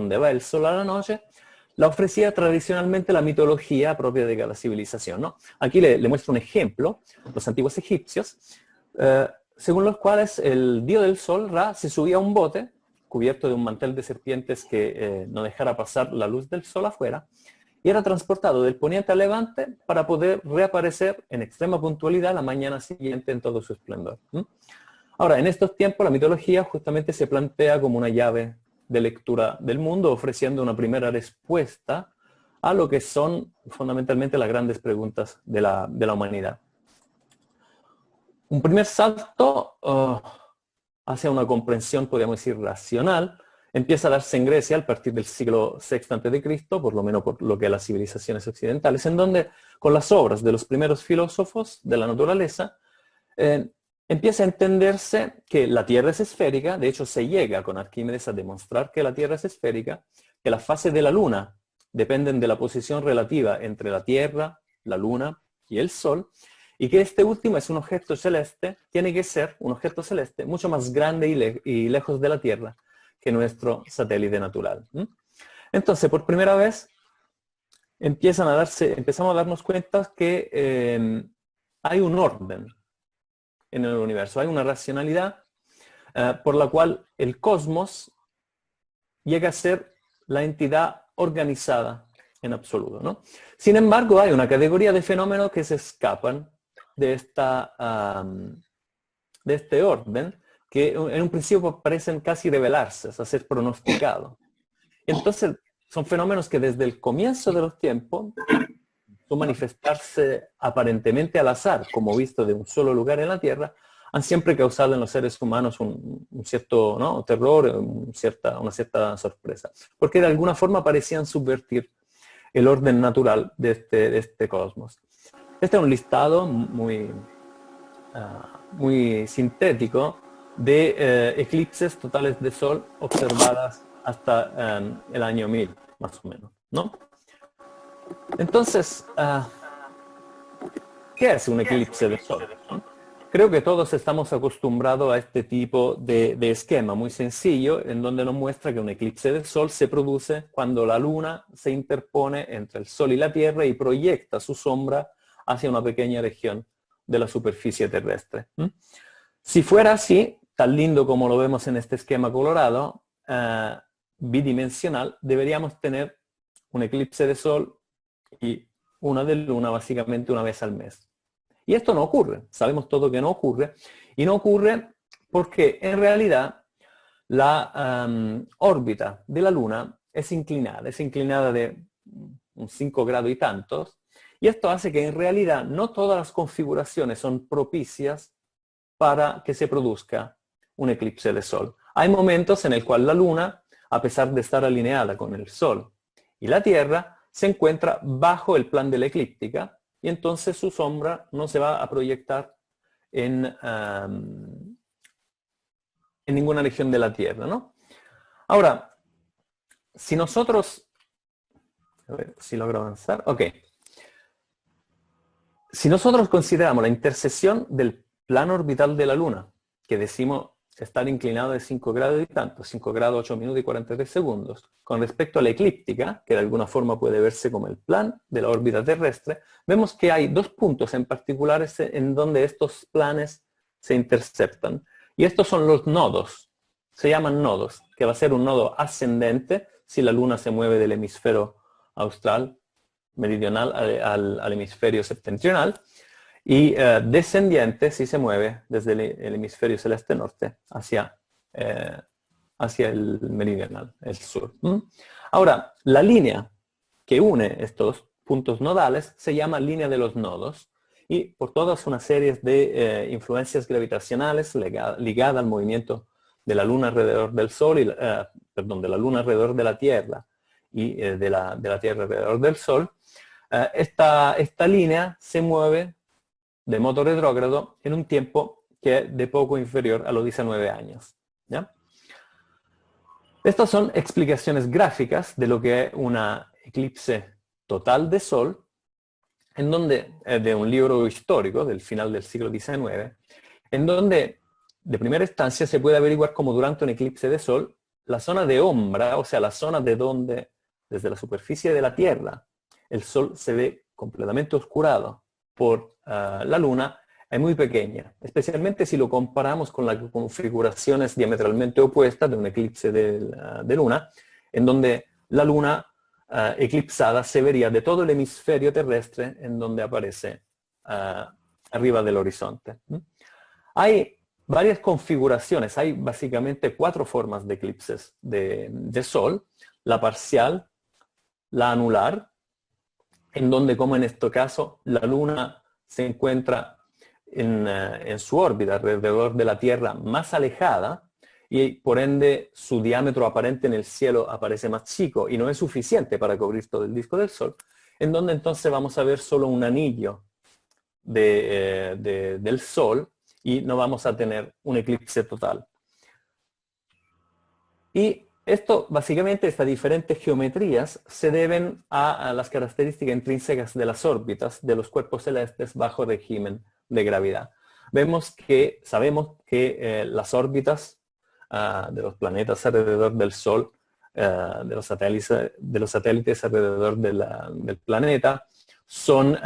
dónde va el sol a la noche, la ofrecía tradicionalmente la mitología propia de cada civilización, ¿no? Aquí le muestro un ejemplo, los antiguos egipcios, según los cuales el dios del sol, Ra, se subía a un bote cubierto de un mantel de serpientes que no dejara pasar la luz del sol afuera, y era transportado del poniente al levante para poder reaparecer en extrema puntualidad la mañana siguiente en todo su esplendor. Ahora, en estos tiempos la mitología justamente se plantea como una llave de lectura del mundo, ofreciendo una primera respuesta a lo que son fundamentalmente las grandes preguntas de la humanidad. Un primer salto hacia una comprensión, podríamos decir, racional, empieza a darse en Grecia a partir del siglo VI a.C., por lo menos por lo que a las civilizaciones occidentales, en donde con las obras de los primeros filósofos de la naturaleza, empieza a entenderse que la Tierra es esférica. De hecho se llega con Arquímedes a demostrar que la Tierra es esférica, que las fases de la Luna dependen de la posición relativa entre la Tierra, la Luna y el Sol, y que este último es un objeto celeste, tiene que ser un objeto celeste mucho más grande y lejos de la Tierra que nuestro satélite natural. Entonces, por primera vez, empezamos a darnos cuenta que hay un orden en el universo, hay una racionalidad por la cual el cosmos llega a ser la entidad organizada en absoluto, ¿no? Sin embargo, hay una categoría de fenómenos que se escapan de este orden, que en un principio parecen casi revelarse, a ser pronosticados. Entonces, son fenómenos que desde el comienzo de los tiempos, son manifestarse aparentemente al azar, como visto de un solo lugar en la Tierra, han siempre causado en los seres humanos un cierto, ¿no?, terror, una cierta sorpresa, porque de alguna forma parecían subvertir el orden natural de este cosmos. Este es un listado muy sintético de eclipses totales de sol observadas hasta el año 1000, más o menos, ¿no? Entonces, ¿qué es un eclipse de sol? Creo que todos estamos acostumbrados a este tipo de esquema muy sencillo, en donde nos muestra que un eclipse de sol se produce cuando la luna se interpone entre el sol y la Tierra y proyecta su sombra hacia una pequeña región de la superficie terrestre. Si fuera así, tan lindo como lo vemos en este esquema colorado, bidimensional, deberíamos tener un eclipse de sol y una de luna básicamente una vez al mes. Y esto no ocurre, sabemos todo que no ocurre, y no ocurre porque en realidad la órbita de la luna es inclinada de un 5 grados y tantos, y esto hace que en realidad no todas las configuraciones son propicias para que se produzca un eclipse de sol. Hay momentos en el cual la luna, a pesar de estar alineada con el sol y la Tierra, se encuentra bajo el plan de la eclíptica, y entonces su sombra no se va a proyectar en ninguna región de la Tierra, ¿no? Ahora, si nosotros, a ver si logro avanzar, ok. Si nosotros consideramos la intersección del plano orbital de la Luna, que decimos estar inclinado de 5 grados y tanto, 5 grados 8 minutos y 43 segundos, con respecto a la eclíptica, que de alguna forma puede verse como el plan de la órbita terrestre, vemos que hay dos puntos en particular en donde estos planes se interceptan. Y estos son los nodos, se llaman nodos, que va a ser un nodo ascendente si la Luna se mueve del hemisferio austral, meridional, al hemisferio septentrional, y descendiente si se mueve desde el hemisferio celeste norte hacia el meridional, el sur. Ahora, la línea que une estos puntos nodales se llama línea de los nodos, y por todas una serie de influencias gravitacionales ligadas al movimiento de la Luna alrededor del Sol, de la Luna alrededor de la Tierra y de la Tierra alrededor del Sol, esta línea se mueve de modo retrógrado en un tiempo que es de poco inferior a los 19 años. ¿Ya? Estas son explicaciones gráficas de lo que es una eclipse total de Sol, en donde, de un libro histórico del final del siglo XIX, en donde de primera instancia se puede averiguar cómo durante un eclipse de Sol la zona de Ombra, o sea, la zona de donde, desde la superficie de la Tierra, el Sol se ve completamente oscurado por la Luna, es muy pequeña, especialmente si lo comparamos con las configuraciones diametralmente opuestas de un eclipse de Luna, en donde la Luna eclipsada se vería de todo el hemisferio terrestre en donde aparece arriba del horizonte. Hay varias configuraciones, hay básicamente 4 formas de eclipses de Sol: la parcial, la anular, en donde, como en este caso, la Luna se encuentra en su órbita alrededor de la Tierra más alejada, y por ende su diámetro aparente en el cielo aparece más chico y no es suficiente para cubrir todo el disco del Sol, en donde entonces vamos a ver solo un anillo del Sol y no vamos a tener un eclipse total. Y esto, básicamente, estas diferentes geometrías se deben a las características intrínsecas de las órbitas de los cuerpos celestes bajo régimen de gravedad. Sabemos que las órbitas de los planetas alrededor del Sol, de los satélites alrededor del planeta, son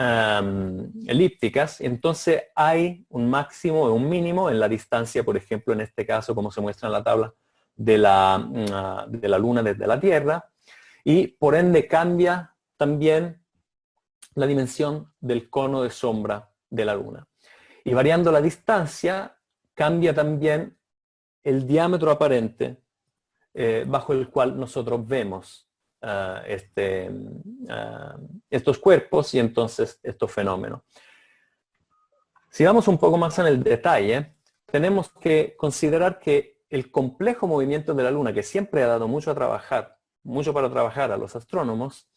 elípticas. Entonces hay un máximo y un mínimo en la distancia, por ejemplo, en este caso, como se muestra en la tabla, de la Luna desde la Tierra, y por ende cambia también la dimensión del cono de sombra de la Luna. Y variando la distancia, cambia también el diámetro aparente bajo el cual nosotros vemos estos cuerpos y entonces estos fenómenos. Si vamos un poco más en el detalle, tenemos que considerar que el complejo movimiento de la Luna, que siempre ha dado mucho para trabajar a los astrónomos,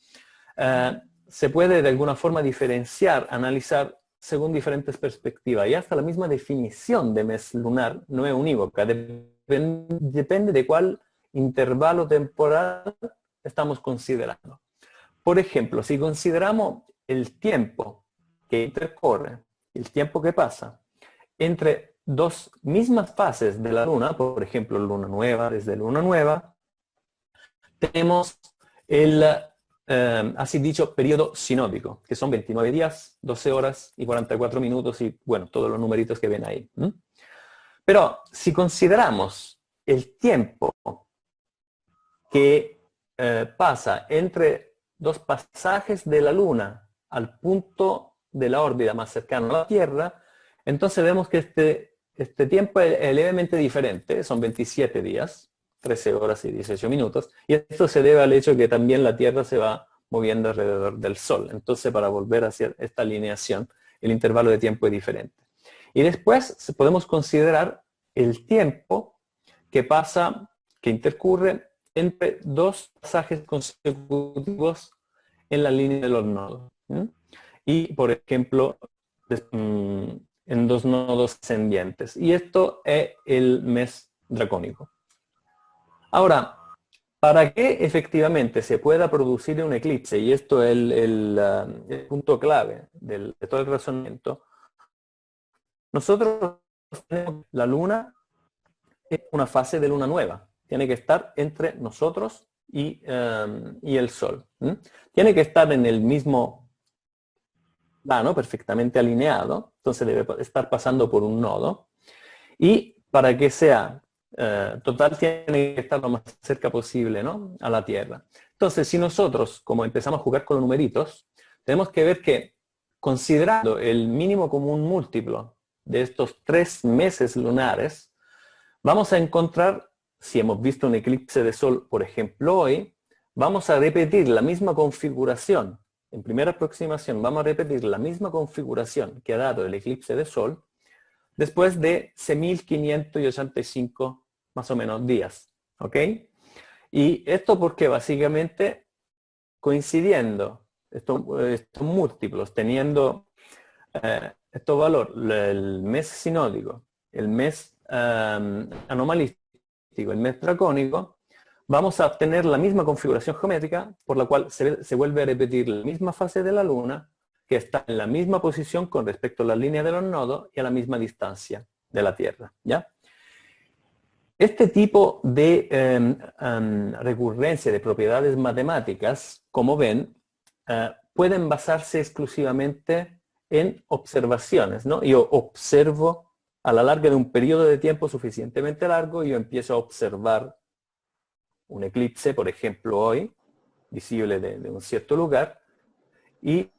se puede de alguna forma diferenciar, analizar según diferentes perspectivas, y hasta la misma definición de mes lunar no es unívoca, depende de cuál intervalo temporal estamos considerando. Por ejemplo, si consideramos el tiempo que intercorre, el tiempo que pasa entre dos mismas fases de la Luna, por ejemplo, luna nueva, desde luna nueva, tenemos el así dicho periodo sinódico, que son 29 días, 12 horas y 44 minutos y, bueno, todos los numeritos que ven ahí. Pero si consideramos el tiempo que pasa entre dos pasajes de la Luna al punto de la órbita más cercano a la Tierra, entonces vemos que este tiempo es levemente diferente, son 27 días, 13 horas y 18 minutos, y esto se debe al hecho que también la Tierra se va moviendo alrededor del Sol. Entonces, para volver hacia esta alineación, el intervalo de tiempo es diferente. Y después podemos considerar el tiempo que intercurre entre dos pasajes consecutivos en la línea de los nodos. Y, por ejemplo, en dos nodos ascendientes. Y esto es el mes dracónico. Ahora, para que efectivamente se pueda producir un eclipse, y esto es el punto clave de todo el razonamiento, nosotros tenemos la Luna en una fase de luna nueva. Tiene que estar entre nosotros y el Sol. Tiene que estar en el mismo plano, perfectamente alineado, entonces debe estar pasando por un nodo. Y para que sea total, tiene que estar lo más cerca posible, ¿no?, a la Tierra. Entonces, si nosotros, como empezamos a jugar con los numeritos, tenemos que ver que, considerando el mínimo común múltiplo de estos 3 meses lunares, vamos a encontrar, si hemos visto un eclipse de Sol, por ejemplo, hoy, vamos a repetir la misma configuración. En primera aproximación, vamos a repetir la misma configuración que ha dado el eclipse de Sol después de 6.585 más o menos días. ¿Ok? Y esto porque básicamente coincidiendo estos múltiplos, teniendo estos valores, el mes sinódico, el mes anomalístico, el mes dracónico, vamos a obtener la misma configuración geométrica por la cual se vuelve a repetir la misma fase de la Luna, que está en la misma posición con respecto a la línea de los nodos y a la misma distancia de la Tierra. ¿Ya? Este tipo de recurrencia de propiedades matemáticas, como ven, pueden basarse exclusivamente en observaciones, ¿no? Yo observo a la larga de un periodo de tiempo suficientemente largo, yo empiezo a observar un eclipse, por ejemplo hoy, visible de un cierto lugar, y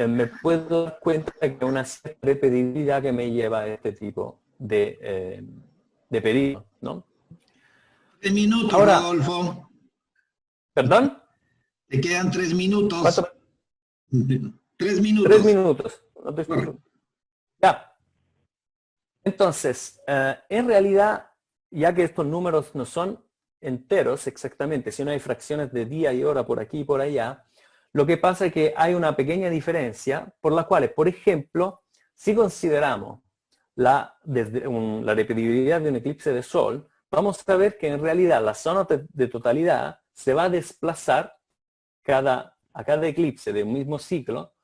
me puedo dar cuenta que hay una cierta repetibilidad que me lleva a este tipo de periodo, ¿no? 3 minutos, Ahora, Rodolfo. ¿perdón? Te quedan 3 minutos. ¿Cuánto? 3 minutos. 3 minutos. No te escucho. Ya. Entonces, en realidad, ya que estos números no son enteros exactamente, sino hay fracciones de día y hora por aquí y por allá, lo que pasa es que hay una pequeña diferencia por la cual, por ejemplo, si consideramos la repetibilidad de un eclipse de sol, vamos a ver que en realidad la zona de totalidad se va a desplazar a cada eclipse de un mismo ciclo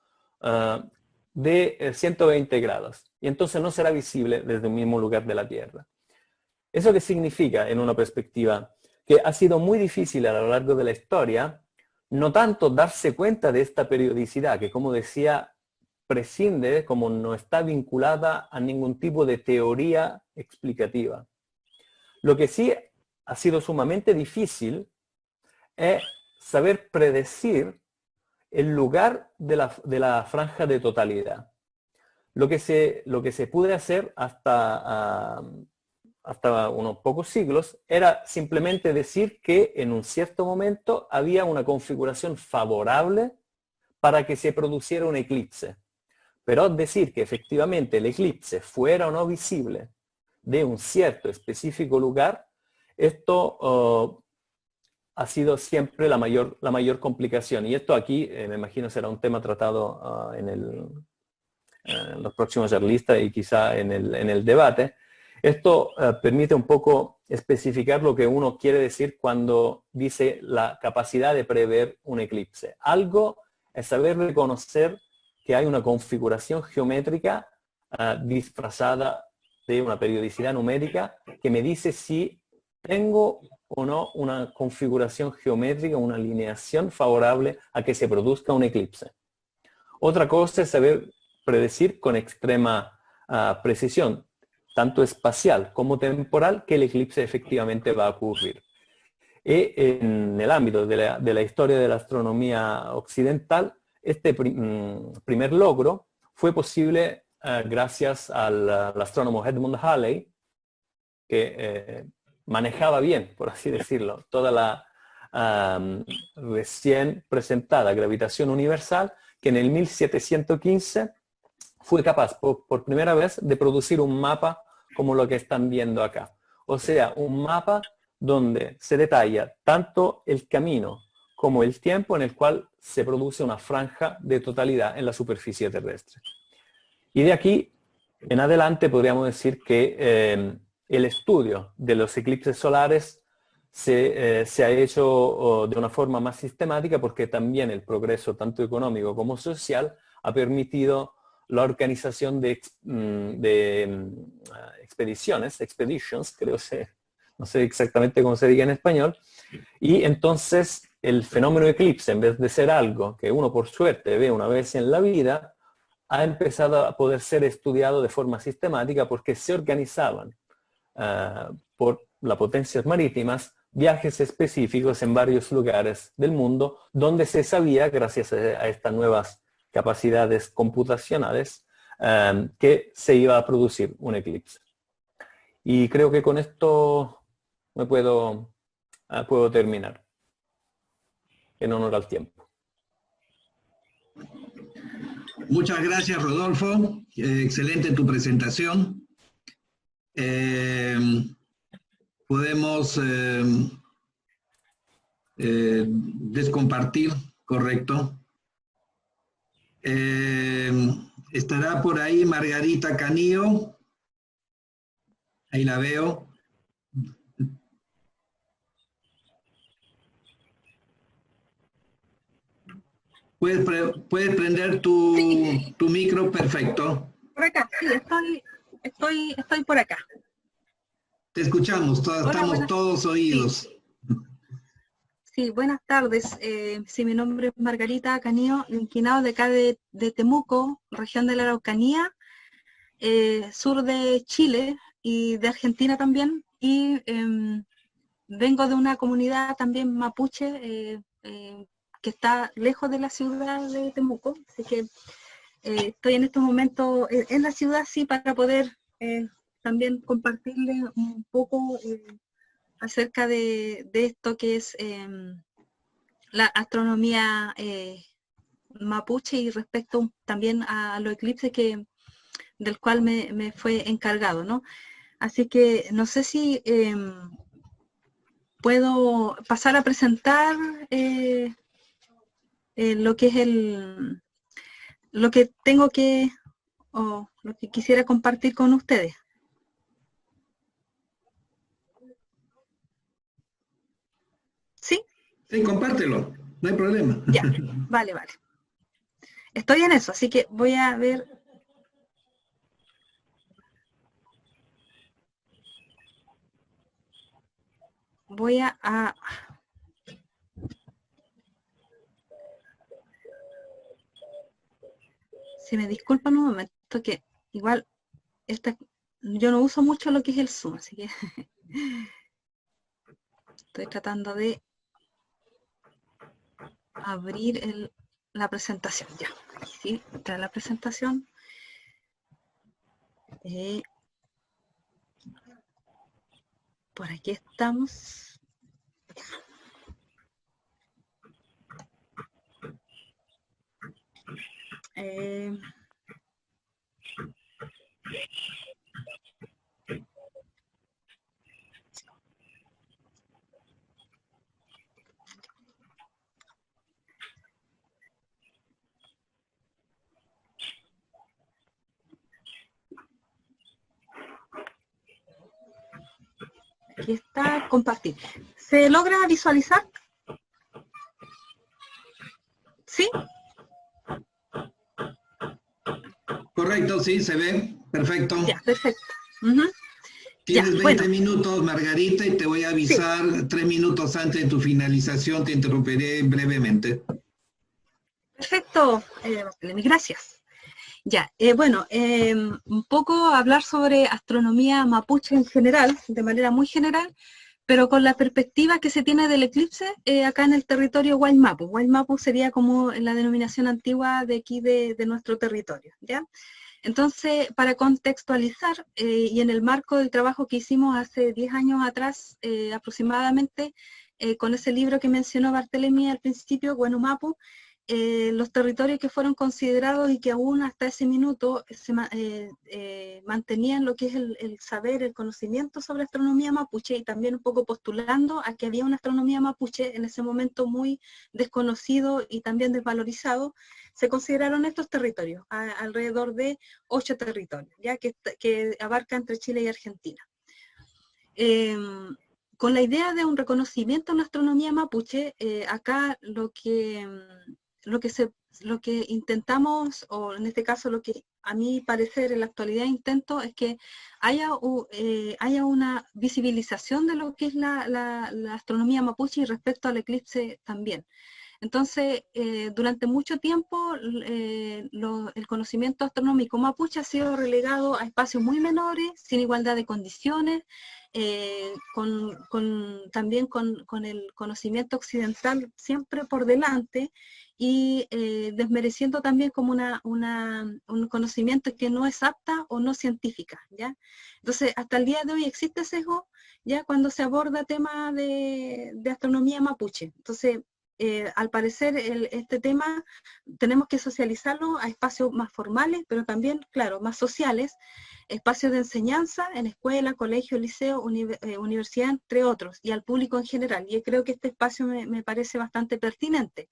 de 120 grados. Y entonces no será visible desde un mismo lugar de la Tierra. ¿Eso qué significa en una perspectiva? Que ha sido muy difícil a lo largo de la historia, no tanto darse cuenta de esta periodicidad, que como decía, prescinde, como no está vinculada a ningún tipo de teoría explicativa. Lo que sí ha sido sumamente difícil es saber predecir el lugar de la franja de totalidad. Lo que se puede hacer hasta unos pocos siglos era simplemente decir que en un cierto momento había una configuración favorable para que se produciera un eclipse. Pero decir que efectivamente el eclipse fuera o no visible de un cierto específico lugar, esto ha sido siempre la mayor complicación. Y esto aquí, me imagino, será un tema tratado en los próximos charlistas y quizá en el debate. Esto permite un poco especificar lo que uno quiere decir cuando dice la capacidad de prever un eclipse. Algo es saber reconocer que hay una configuración geométrica disfrazada de una periodicidad numérica que me dice si tengo o no una configuración geométrica, una alineación favorable a que se produzca un eclipse. Otra cosa es saber predecir con extrema precisión, tanto espacial como temporal, que el eclipse efectivamente va a ocurrir. Y en el ámbito de la historia de la astronomía occidental, este primer logro fue posible gracias al astrónomo Edmund Halley, que manejaba bien, por así decirlo, toda la recién presentada gravitación universal, que en el 1715 fue capaz por primera vez de producir un mapa como lo que están viendo acá. O sea, un mapa donde se detalla tanto el camino como el tiempo en el cual se produce una franja de totalidad en la superficie terrestre. Y de aquí en adelante podríamos decir que el estudio de los eclipses solares se ha hecho de una forma más sistemática porque también el progreso tanto económico como social ha permitido la organización de expeditions, creo que no sé exactamente cómo se diga en español, y entonces el fenómeno eclipse, en vez de ser algo que uno por suerte ve una vez en la vida, ha empezado a poder ser estudiado de forma sistemática porque se organizaban por las potencias marítimas viajes específicos en varios lugares del mundo donde se sabía, gracias a estas nuevas capacidades computacionales, que se iba a producir un eclipse. Y creo que con esto me puedo terminar en honor al tiempo. Muchas gracias, Rodolfo. Excelente tu presentación. Podemos descompartir, correcto. Estará por ahí Margarita Canillo. Ahí la veo. Puedes prender tu micro, perfecto. Por acá, sí, estoy por acá. Te escuchamos, Hola, estamos todos oídos. sí, buenas tardes. Sí, mi nombre es Margarita Canio, inquinado de acá de Temuco, región de la Araucanía, sur de Chile y de Argentina también. Y vengo de una comunidad también mapuche que está lejos de la ciudad de Temuco, así que estoy en estos momentos en la ciudad, sí, para poder también compartirles un poco acerca de esto que es la astronomía mapuche y respecto también a los eclipses del cual me fue encargado, ¿no? Así que no sé si puedo pasar a presentar lo que es lo que tengo que, o lo que quisiera compartir con ustedes. ¿Sí? Sí, compártelo, no hay problema. Ya, vale. Estoy en eso, así que voy a ver. Voy a si me disculpan un momento, que igual yo no uso mucho lo que es el Zoom, así que estoy tratando de abrir la presentación. Ya, sí, está la presentación. Por aquí estamos. Aquí está, compartir. ¿Se logra visualizar? ¿Sí? Correcto, sí, se ve, perfecto. Ya, perfecto. Uh-huh. Tienes Ya, 20 minutos, Margarita, y te voy a sí. avisar 3 minutos antes de tu finalización, te interrumpiré brevemente. Perfecto, gracias. Ya, bueno, un poco hablar sobre astronomía mapuche en general, de manera muy general, pero con la perspectiva que se tiene del eclipse acá en el territorio Guaymapu. Guaymapu sería como la denominación antigua de aquí de nuestro territorio, ¿ya? Entonces, para contextualizar, y en el marco del trabajo que hicimos hace 10 años atrás aproximadamente, con ese libro que mencionó Barthelemy al principio, Guaymapu, los territorios que fueron considerados y que aún hasta ese minuto mantenían lo que es el saber, el conocimiento sobre astronomía mapuche, y también un poco postulando a que había una astronomía mapuche en ese momento muy desconocido y también desvalorizado. Se consideraron estos territorios, alrededor de 8 territorios, ya que abarca entre Chile y Argentina. Con la idea de un reconocimiento en la astronomía mapuche, acá lo que intentamos, o en este caso lo que a mi parecer en la actualidad intento, es que haya una visibilización de lo que es la astronomía mapuche y respecto al eclipse también. Entonces, durante mucho tiempo el conocimiento astronómico mapuche ha sido relegado a espacios muy menores, sin igualdad de condiciones, también con el conocimiento occidental siempre por delante, y desmereciendo también como un conocimiento que no es apta o no científica, ¿ya? Entonces, hasta el día de hoy existe sesgo ya cuando se aborda tema de astronomía mapuche. Entonces, al parecer este tema tenemos que socializarlo a espacios más formales, pero también, claro, más sociales, espacios de enseñanza en escuela, colegio, liceo, universidad, entre otros, y al público en general. Y creo que este espacio me parece bastante pertinente.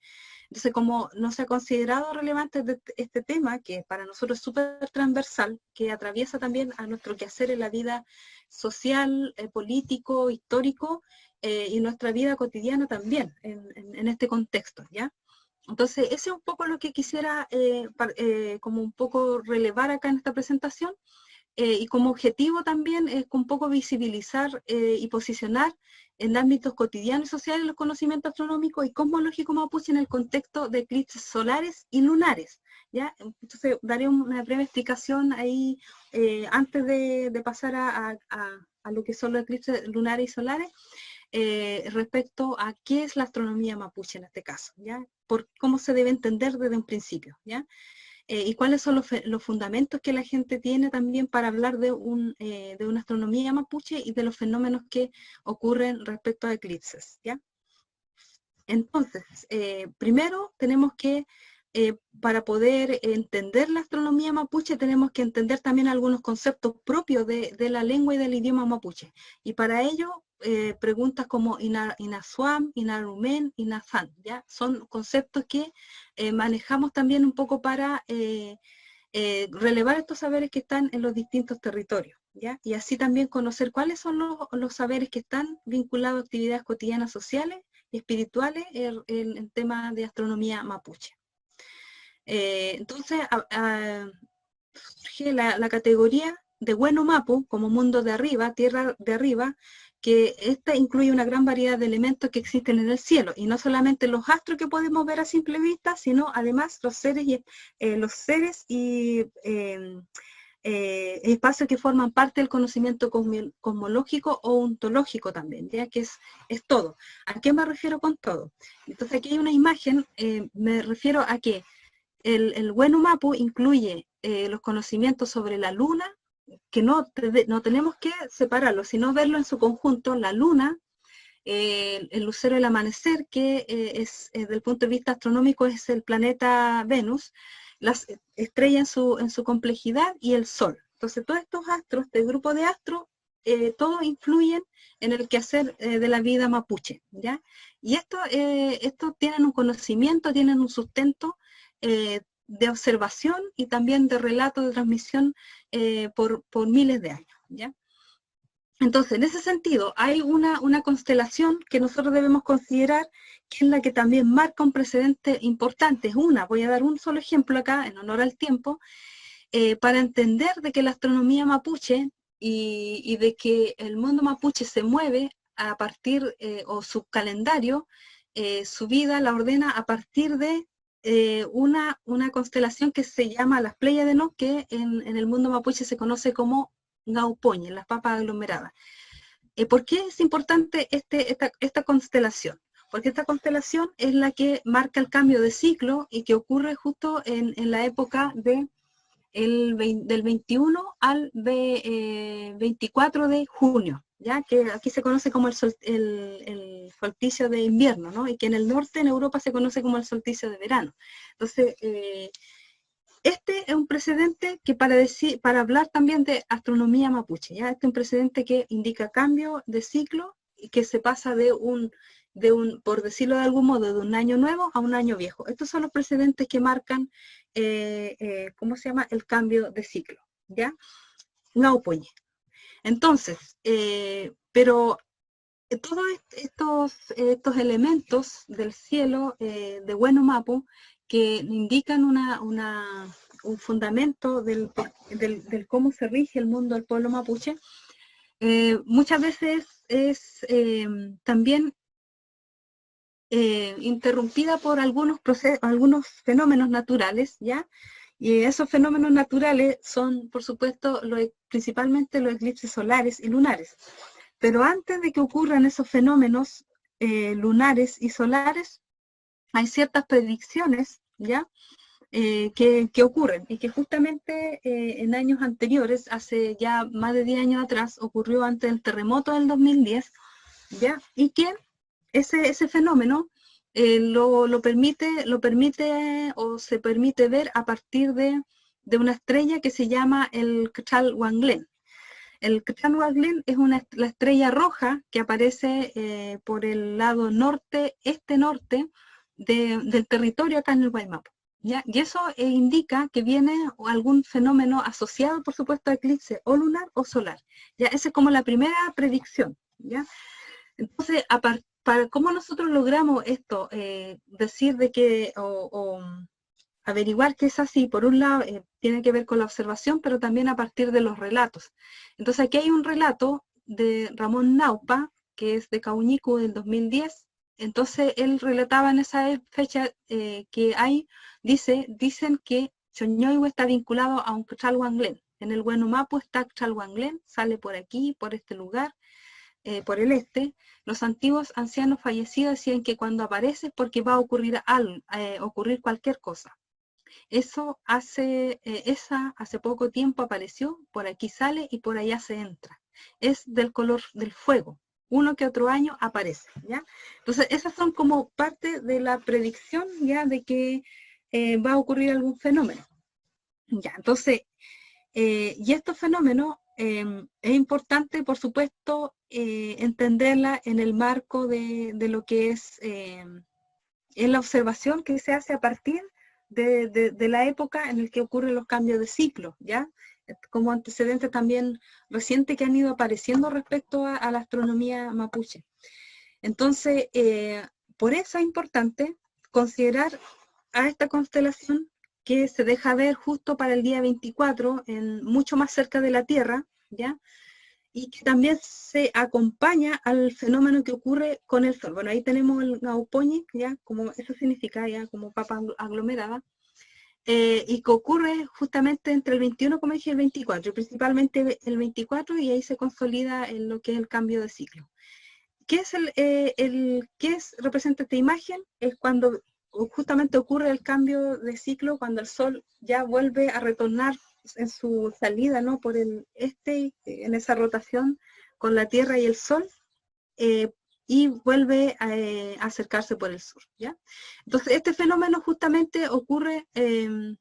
Entonces, como no se ha considerado relevante este tema, que para nosotros es súper transversal, que atraviesa también a nuestro quehacer en la vida social, político, histórico, y nuestra vida cotidiana también, en este contexto, ¿ya? Entonces, ese es un poco lo que quisiera como un poco relevar acá en esta presentación, y como objetivo también es un poco visibilizar y posicionar en ámbitos cotidianos y sociales los conocimientos astronómicos y cosmológicos mapuche en el contexto de eclipses solares y lunares, ¿ya? Entonces daré una breve explicación ahí antes de pasar a lo que son los eclipses lunares y solares, respecto a qué es la astronomía mapuche en este caso, ¿ya? Por cómo se debe entender desde un principio, ¿ya? Y cuáles son los fundamentos que la gente tiene también para hablar de una astronomía mapuche y de los fenómenos que ocurren respecto a eclipses, ¿ya? Entonces, primero tenemos que, para poder entender la astronomía mapuche, tenemos que entender también algunos conceptos propios de la lengua y del idioma mapuche. Y para ello, preguntas como Inasuam, Inarumen, Inazan, ¿ya? Son conceptos que manejamos también un poco para relevar estos saberes que están en los distintos territorios, ¿ya? Y así también conocer cuáles son los saberes que están vinculados a actividades cotidianas sociales y espirituales en temas de astronomía mapuche. Entonces, surge la categoría de Bueno Mapu como mundo de arriba, tierra de arriba, que esta incluye una gran variedad de elementos que existen en el cielo, y no solamente los astros que podemos ver a simple vista, sino además los seres y espacios que forman parte del conocimiento cosmológico o ontológico también, ya que es todo. ¿A qué me refiero con todo? Entonces aquí hay una imagen, me refiero a que el Wenu Mapu incluye los conocimientos sobre la luna, que no tenemos que separarlo, sino verlo en su conjunto, la luna, el lucero del amanecer, que desde el punto de vista astronómico es el planeta Venus, las estrellas en su complejidad y el sol. Entonces todos estos astros, este grupo de astros, todos influyen en el quehacer de la vida mapuche, ¿ya? Y estos tienen un conocimiento, tienen un sustento de observación y también de relato de transmisión por miles de años, ¿ya? Entonces, en ese sentido, hay una constelación que nosotros debemos considerar, que es la que también marca un precedente importante. Voy a dar un solo ejemplo acá, en honor al tiempo, para entender de que la astronomía mapuche y de que el mundo mapuche se mueve a partir, o su calendario, su vida la ordena a partir de una constelación que se llama las Pléyades, ¿no? Que en el mundo mapuche se conoce como Ngaupoñe, las papas aglomeradas. ¿Por qué es importante esta constelación? Porque esta constelación es la que marca el cambio de ciclo y que ocurre justo en la época del 21 al 24 de junio, ¿ya? Que aquí se conoce como el solsticio de invierno, ¿no? Y que en el norte, en Europa, se conoce como el solsticio de verano. Entonces, este es un precedente que para hablar también de astronomía mapuche, ¿ya? Este es un precedente que indica cambio de ciclo y que se pasa de un, por decirlo de algún modo, de un año nuevo a un año viejo. Estos son los precedentes que marcan, ¿cómo se llama? El cambio de ciclo, ¿ya? Ngaupoñe. Entonces, pero todos estos elementos del cielo de Bueno Mapu que indican un fundamento del cómo se rige el mundo del pueblo mapuche, muchas veces es también interrumpida por algunos fenómenos naturales, ¿ya? Y esos fenómenos naturales son, por supuesto, principalmente los eclipses solares y lunares. Pero antes de que ocurran esos fenómenos lunares y solares, hay ciertas predicciones, ¿ya? Que ocurren y que justamente en años anteriores, hace ya más de 10 años atrás, ocurrió antes del terremoto del 2010, ¿ya? Y que ese fenómeno lo permite o se permite ver a partir de una estrella que se llama el Cthalwanglen. El Cthalwanglen es la estrella roja que aparece por el lado este-norte del territorio acá en el Guaymapo, ¿ya? Y eso indica que viene algún fenómeno asociado, por supuesto, a eclipse o lunar o solar, ¿ya? Esa es como la primera predicción, ¿ya? Entonces, ¿cómo nosotros logramos esto? Decir de que, averiguar que es así, por un lado, tiene que ver con la observación, pero también a partir de los relatos. Entonces aquí hay un relato de Ramón Naupa, que es de Cauñicu del 2010. Entonces él relataba en esa fecha que hay, dicen que Choñoihue está vinculado a un Xalhuanglén. En el Huenumapu está Xalhuanglén, sale por aquí, por este lugar, por el este. Los antiguos ancianos fallecidos decían que cuando aparece es porque va a ocurrir ocurrir cualquier cosa. Eso hace poco tiempo apareció, por aquí sale y por allá se entra. Es del color del fuego. Uno que otro año aparece, ¿ya? Entonces, esas son como parte de la predicción, ¿ya? De que va a ocurrir algún fenómeno. Ya, entonces, y estos fenómenos es importante, por supuesto, entenderla en el marco de lo que es la observación que se hace a partir de la época en la que ocurren los cambios de ciclo, ¿ya? Como antecedente también reciente que han ido apareciendo respecto a la astronomía mapuche. Entonces, por eso es importante considerar a esta constelación que se deja ver justo para el día 24, mucho más cerca de la Tierra, ¿ya? Y que también se acompaña al fenómeno que ocurre con el Sol. Bueno, ahí tenemos el Gaupoñi, ¿ya? Como eso significa, ya, como papa aglomerada, y que ocurre justamente entre el 21, como dije, el 24, y principalmente el 24, y ahí se consolida en lo que es el cambio de ciclo. ¿Qué es representa esta imagen? Es cuando justamente ocurre el cambio de ciclo, cuando el Sol ya vuelve a retornar en su salida, ¿no? Por el este, en esa rotación con la Tierra y el Sol, y vuelve a acercarse por el sur, ¿ya? Entonces, este fenómeno justamente ocurre en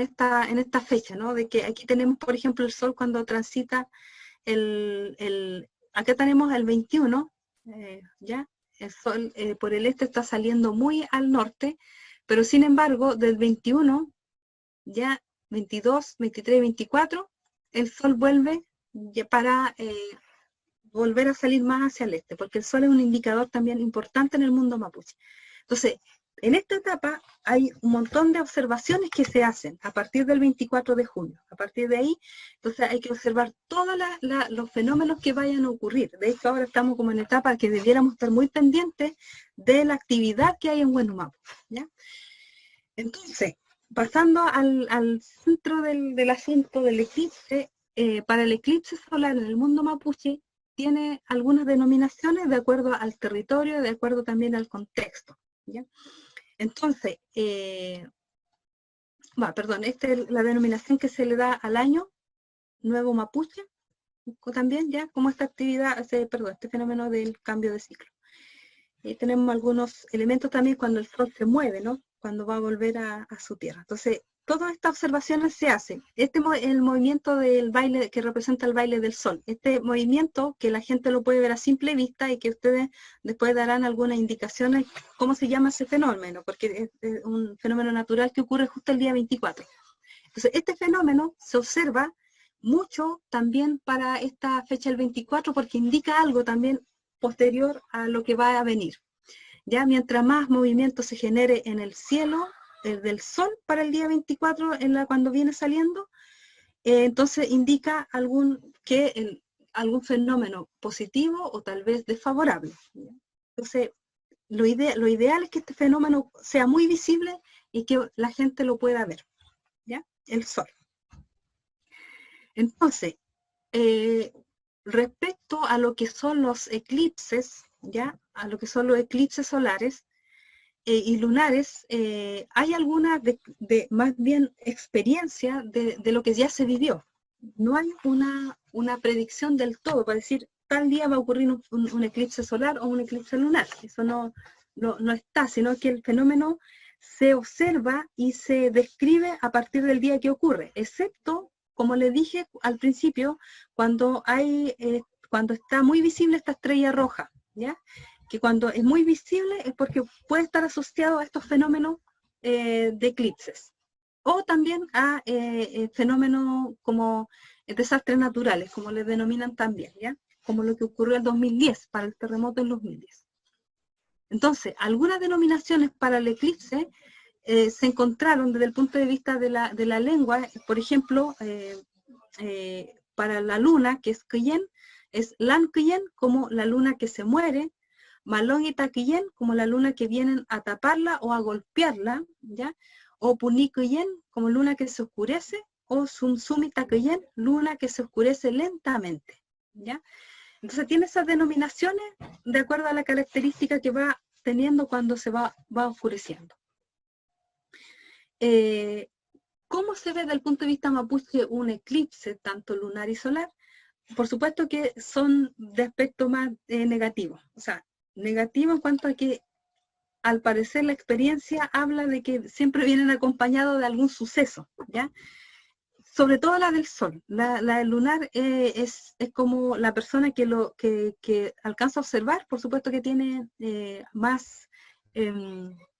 esta fecha, ¿no? De que aquí tenemos, por ejemplo, el Sol cuando transita acá tenemos el 21, ¿ya? El Sol por el este está saliendo muy al norte, pero sin embargo, del 21, ya 22, 23, 24, el Sol vuelve ya para volver a salir más hacia el este, porque el Sol es un indicador también importante en el mundo mapuche. Entonces, en esta etapa hay un montón de observaciones que se hacen a partir del 24 de junio. A partir de ahí, entonces hay que observar todos los fenómenos que vayan a ocurrir. De hecho, ahora estamos como en etapa que debiéramos estar muy pendientes de la actividad que hay en Huenumapu, ¿ya? Entonces, pasando al centro del asunto del eclipse, para el eclipse solar en el mundo mapuche, tiene algunas denominaciones de acuerdo al territorio, de acuerdo también al contexto, ¿ya? Entonces, esta es la denominación que se le da al año nuevo mapuche, también, ¿ya? Como esta actividad, este fenómeno del cambio de ciclo. Y tenemos algunos elementos también cuando el Sol se mueve, ¿no? Cuando va a volver a su tierra. Entonces, todas estas observaciones se hacen. El movimiento del baile que representa el baile del Sol. Este movimiento que la gente lo puede ver a simple vista y que ustedes después darán algunas indicaciones cómo se llama ese fenómeno, porque es un fenómeno natural que ocurre justo el día 24. Entonces, este fenómeno se observa mucho también para esta fecha del 24 porque indica algo también posterior a lo que va a venir. Ya mientras más movimiento se genere en el cielo del Sol para el día 24, cuando viene saliendo, entonces indica algún fenómeno positivo o tal vez desfavorable. ¿Ya? Entonces, lo ideal es que este fenómeno sea muy visible y que la gente lo pueda ver, ¿ya? El Sol. Entonces, respecto a lo que son los eclipses, ¿ya? A lo que son los eclipses solares y lunares, hay alguna más bien experiencia de lo que ya se vivió. No hay una predicción del todo para decir tal día va a ocurrir un eclipse solar o un eclipse lunar. Eso no está, sino que el fenómeno se observa y se describe a partir del día que ocurre, excepto, como les dije al principio, cuando está muy visible esta estrella roja, ¿ya? Que cuando es muy visible es porque puede estar asociado a estos fenómenos de eclipses, o también a fenómenos como desastres naturales, como les denominan también, ¿ya? Como lo que ocurrió en 2010, para el terremoto en 2010. Entonces, algunas denominaciones para el eclipse se encontraron desde el punto de vista de la lengua, por ejemplo, para la luna, que es Kuyen, es Lan Kuyen, como la luna que se muere, Malongita Kuyen, como la luna que vienen a taparla o a golpearla, ¿ya? O Puni Kuyen, como luna que se oscurece, o Sumsumita Kuyen, luna que se oscurece lentamente, ¿ya? Entonces tiene esas denominaciones de acuerdo a la característica que va teniendo cuando se va oscureciendo. ¿Cómo se ve desde el punto de vista mapuche un eclipse, tanto lunar y solar? Por supuesto que son de aspecto más negativo. O sea, negativo en cuanto a que al parecer la experiencia habla de que siempre vienen acompañados de algún suceso, ¿ya? Sobre todo la del sol. La del lunar es como la persona que alcanza a observar, por supuesto que tiene más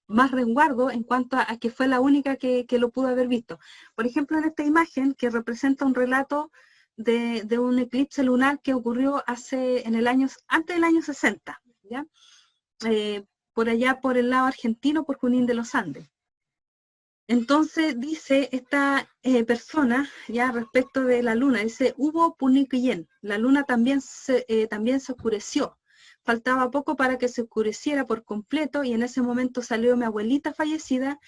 resguardo en cuanto a que fue la única que lo pudo haber visto. Por ejemplo, en esta imagen que representa un relato de un eclipse lunar que ocurrió antes del año 60, ¿ya? Por allá por el lado argentino, por Junín de los Andes. Entonces dice esta persona, ya respecto de la luna, dice, hubo Puniquillén, la luna también se oscureció, faltaba poco para que se oscureciera por completo y en ese momento salió mi abuelita fallecida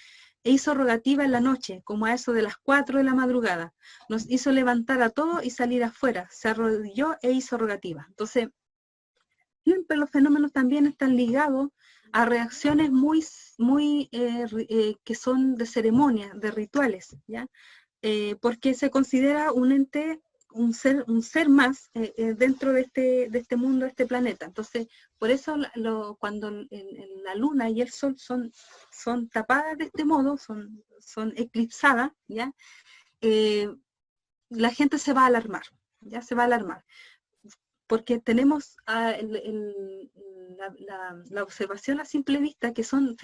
e hizo rogativa en la noche, como a eso de las 4 de la madrugada, nos hizo levantar a todos y salir afuera, se arrodilló e hizo rogativa. Entonces, siempre los fenómenos también están ligados a reacciones que son de ceremonia, de rituales, ¿ya? Porque se considera un ente, un ser más dentro de este mundo, de este planeta. Entonces, por eso cuando la luna y el sol son tapadas de este modo, son eclipsadas, ¿ya? La gente se va a alarmar, ¿ya? Se va a alarmar. Porque tenemos la observación a simple vista que son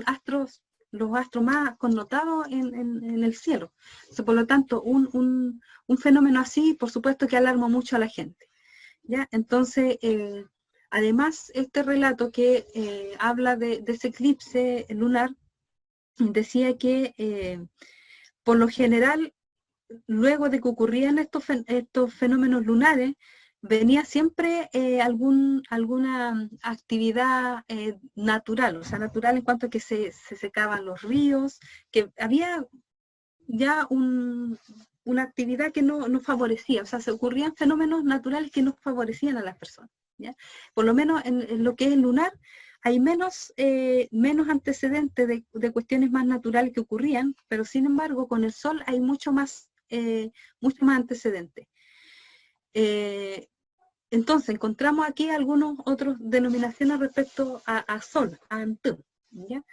astros, los astros más connotados en el cielo. Entonces, por lo tanto, un fenómeno así, por supuesto que alarma mucho a la gente, ¿ya? Entonces, además, este relato que habla de ese eclipse lunar, decía que por lo general, luego de que ocurrían estos fenómenos lunares, venía siempre alguna actividad natural, o sea, natural en cuanto a que se secaban los ríos, que había ya una actividad que no favorecía, o sea, se ocurrían fenómenos naturales que no favorecían a las personas, ¿ya? Por lo menos en lo que es el lunar, hay menos antecedentes de cuestiones más naturales que ocurrían, pero sin embargo, con el sol hay mucho más antecedentes. Entonces, encontramos aquí algunos otros denominaciones respecto a sol, a Antú, ¿ya?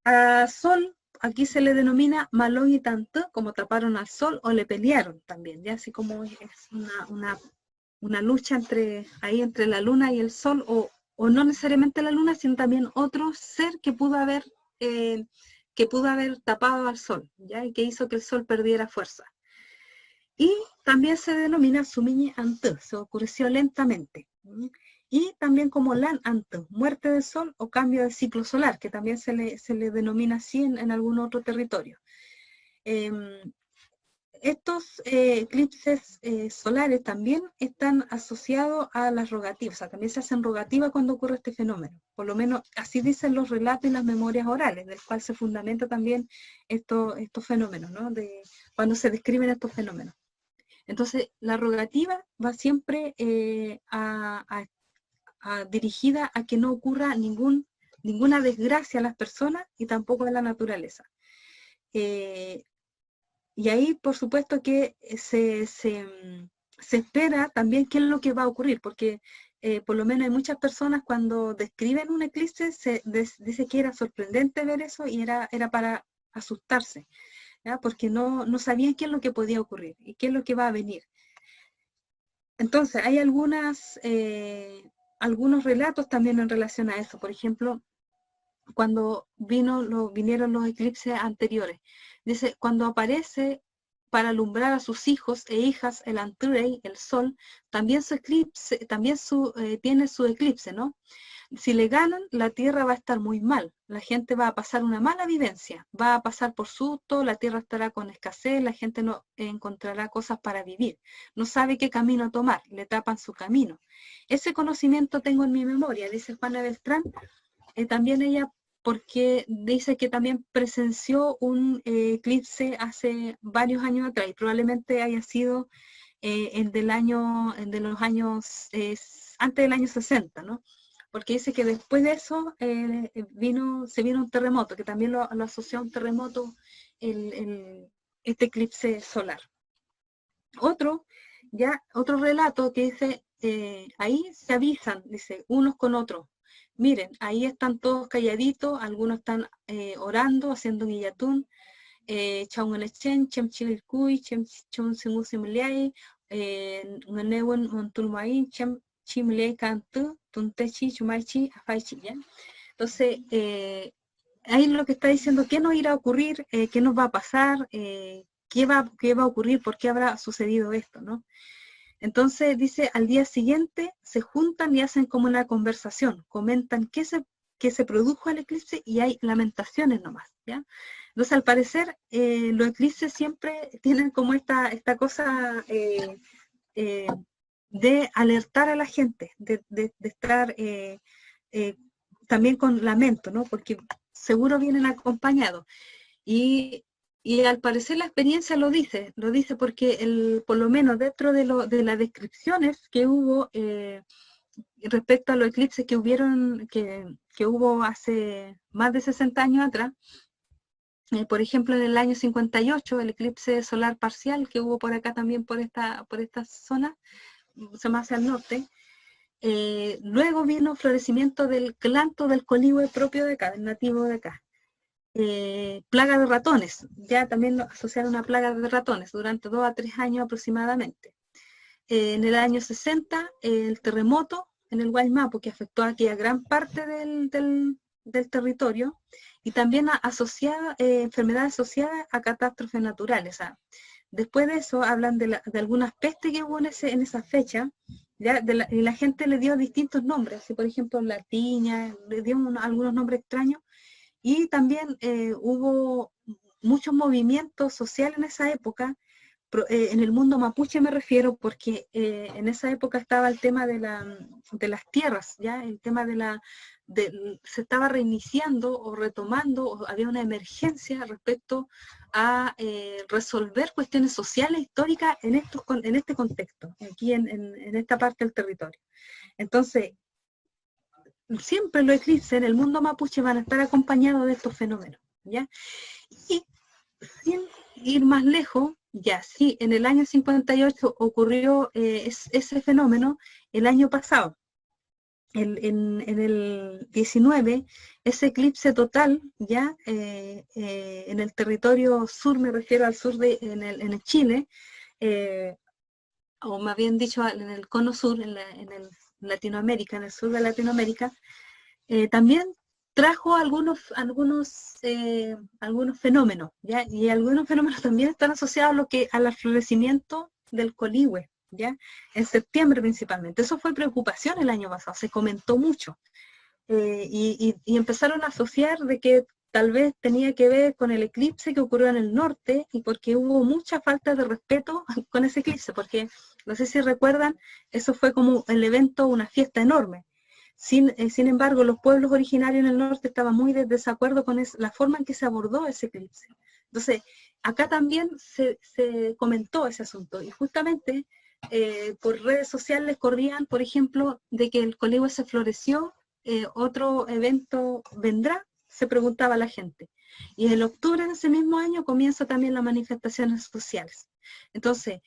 A sol, aquí se le denomina Malón y Tantú, como taparon al sol, o le pelearon también, ¿ya? Así como es una lucha entre la luna y el sol, o no necesariamente la luna, sino también otro ser que pudo haber tapado al sol, ¿ya? Y que hizo que el sol perdiera fuerza. Y también se denomina Sumiñi Antú, se oscureció lentamente. Y también como Lan Antú, muerte del sol o cambio de ciclo solar, que también se le denomina así en algún otro territorio. Estos eclipses solares también están asociados a las rogativas, o sea, también se hacen rogativas cuando ocurre este fenómeno. Por lo menos así dicen los relatos y las memorias orales, del cual se fundamenta también estos fenómenos, ¿no? Cuando se describen estos fenómenos. Entonces, la rogativa va siempre dirigida a que no ocurra ninguna desgracia a las personas y tampoco a la naturaleza. Y ahí, por supuesto, que se espera también qué es lo que va a ocurrir, porque por lo menos hay muchas personas cuando describen un eclipse, dice que era sorprendente ver eso y era para asustarse, ¿ya? Porque no sabían qué es lo que podía ocurrir y qué es lo que va a venir. Entonces, hay algunos relatos también en relación a eso. Por ejemplo, cuando vinieron los eclipses anteriores. Dice, cuando aparece para alumbrar a sus hijos e hijas, el Anturei, el sol, también su eclipse, tiene su eclipse, ¿no? Si le ganan, la tierra va a estar muy mal, la gente va a pasar una mala vivencia, va a pasar por susto, la tierra estará con escasez, la gente no encontrará cosas para vivir, no sabe qué camino tomar, le tapan su camino. Ese conocimiento tengo en mi memoria, dice Juana Beltrán, también ella, porque dice que también presenció un eclipse hace varios años atrás, y probablemente haya sido el de los años, antes del año 60, ¿no? Porque dice que después de eso se vino un terremoto, que también lo asoció a un terremoto este eclipse solar. Otro relato que dice, ahí se avisan, dice, unos con otros. Miren, ahí están todos calladitos, algunos están orando, haciendo un guillatún, chaunganechen, chemchilircuy, chemchunsingusimliay, nganewen montulmain, chimle cantu, tuntechi, chumaichi, afaichi, ¿ya? Entonces, ahí lo que está diciendo, ¿qué nos irá a ocurrir? ¿Qué nos va a pasar? ¿Qué va a ocurrir? ¿Por qué habrá sucedido esto, no? Entonces, dice, al día siguiente se juntan y hacen como una conversación, comentan qué se produjo el eclipse y hay lamentaciones nomás, ¿ya? Entonces, al parecer, los eclipses siempre tienen como esta cosa de alertar a la gente, de estar también con lamento, ¿no? Porque seguro vienen acompañados. Y al parecer la experiencia lo dice porque por lo menos dentro de las descripciones que hubo respecto a los eclipses que hubo hace más de 60 años atrás, por ejemplo en el año 58, el eclipse solar parcial que hubo por acá también por esta zona, se me hace al norte, luego vino florecimiento del clanto del coligüe propio de acá, del nativo de acá. Plaga de ratones, ya también asociaron una plaga de ratones durante 2 a 3 años aproximadamente. En el año 60, el terremoto en el Guaymapo, que afectó aquí a gran parte del territorio, y también enfermedades asociadas a catástrofes naturales. Después de eso hablan de algunas pestes que hubo en esa fecha, ¿ya? Y la gente le dio distintos nombres, así, por ejemplo la tiña, le dio algunos nombres extraños, y también hubo muchos movimientos sociales en esa época, en el mundo mapuche me refiero, porque en esa época estaba el tema de las tierras, ¿ya? El tema se estaba reiniciando o retomando, o había una emergencia respecto a resolver cuestiones sociales, históricas en este contexto, aquí en esta parte del territorio. Entonces, siempre los eclipses en el mundo mapuche van a estar acompañados de estos fenómenos, ¿ya? Y sin ir más lejos, ya sí, en el año 58 ocurrió ese fenómeno el año pasado. En el 19, ese eclipse total, ya en el territorio sur, me refiero al sur en el Chile, o más bien dicho, en el cono sur, en el Latinoamérica, en el sur de Latinoamérica, también trajo algunos fenómenos, ¿ya? Y algunos fenómenos también están asociados al florecimiento del coligüe, ¿ya? En septiembre principalmente. Eso fue preocupación el año pasado, se comentó mucho. Y empezaron a asociar de que tal vez tenía que ver con el eclipse que ocurrió en el norte, y porque hubo mucha falta de respeto con ese eclipse, porque no sé si recuerdan, eso fue como el evento, una fiesta enorme. Sin embargo, los pueblos originarios en el norte estaban muy de desacuerdo con la forma en que se abordó ese eclipse. Entonces, acá también se comentó ese asunto, y justamente por redes sociales corrían, por ejemplo, de que el coligüe se floreció, otro evento vendrá, se preguntaba la gente. Y en octubre de ese mismo año comienzan también las manifestaciones sociales. Entonces,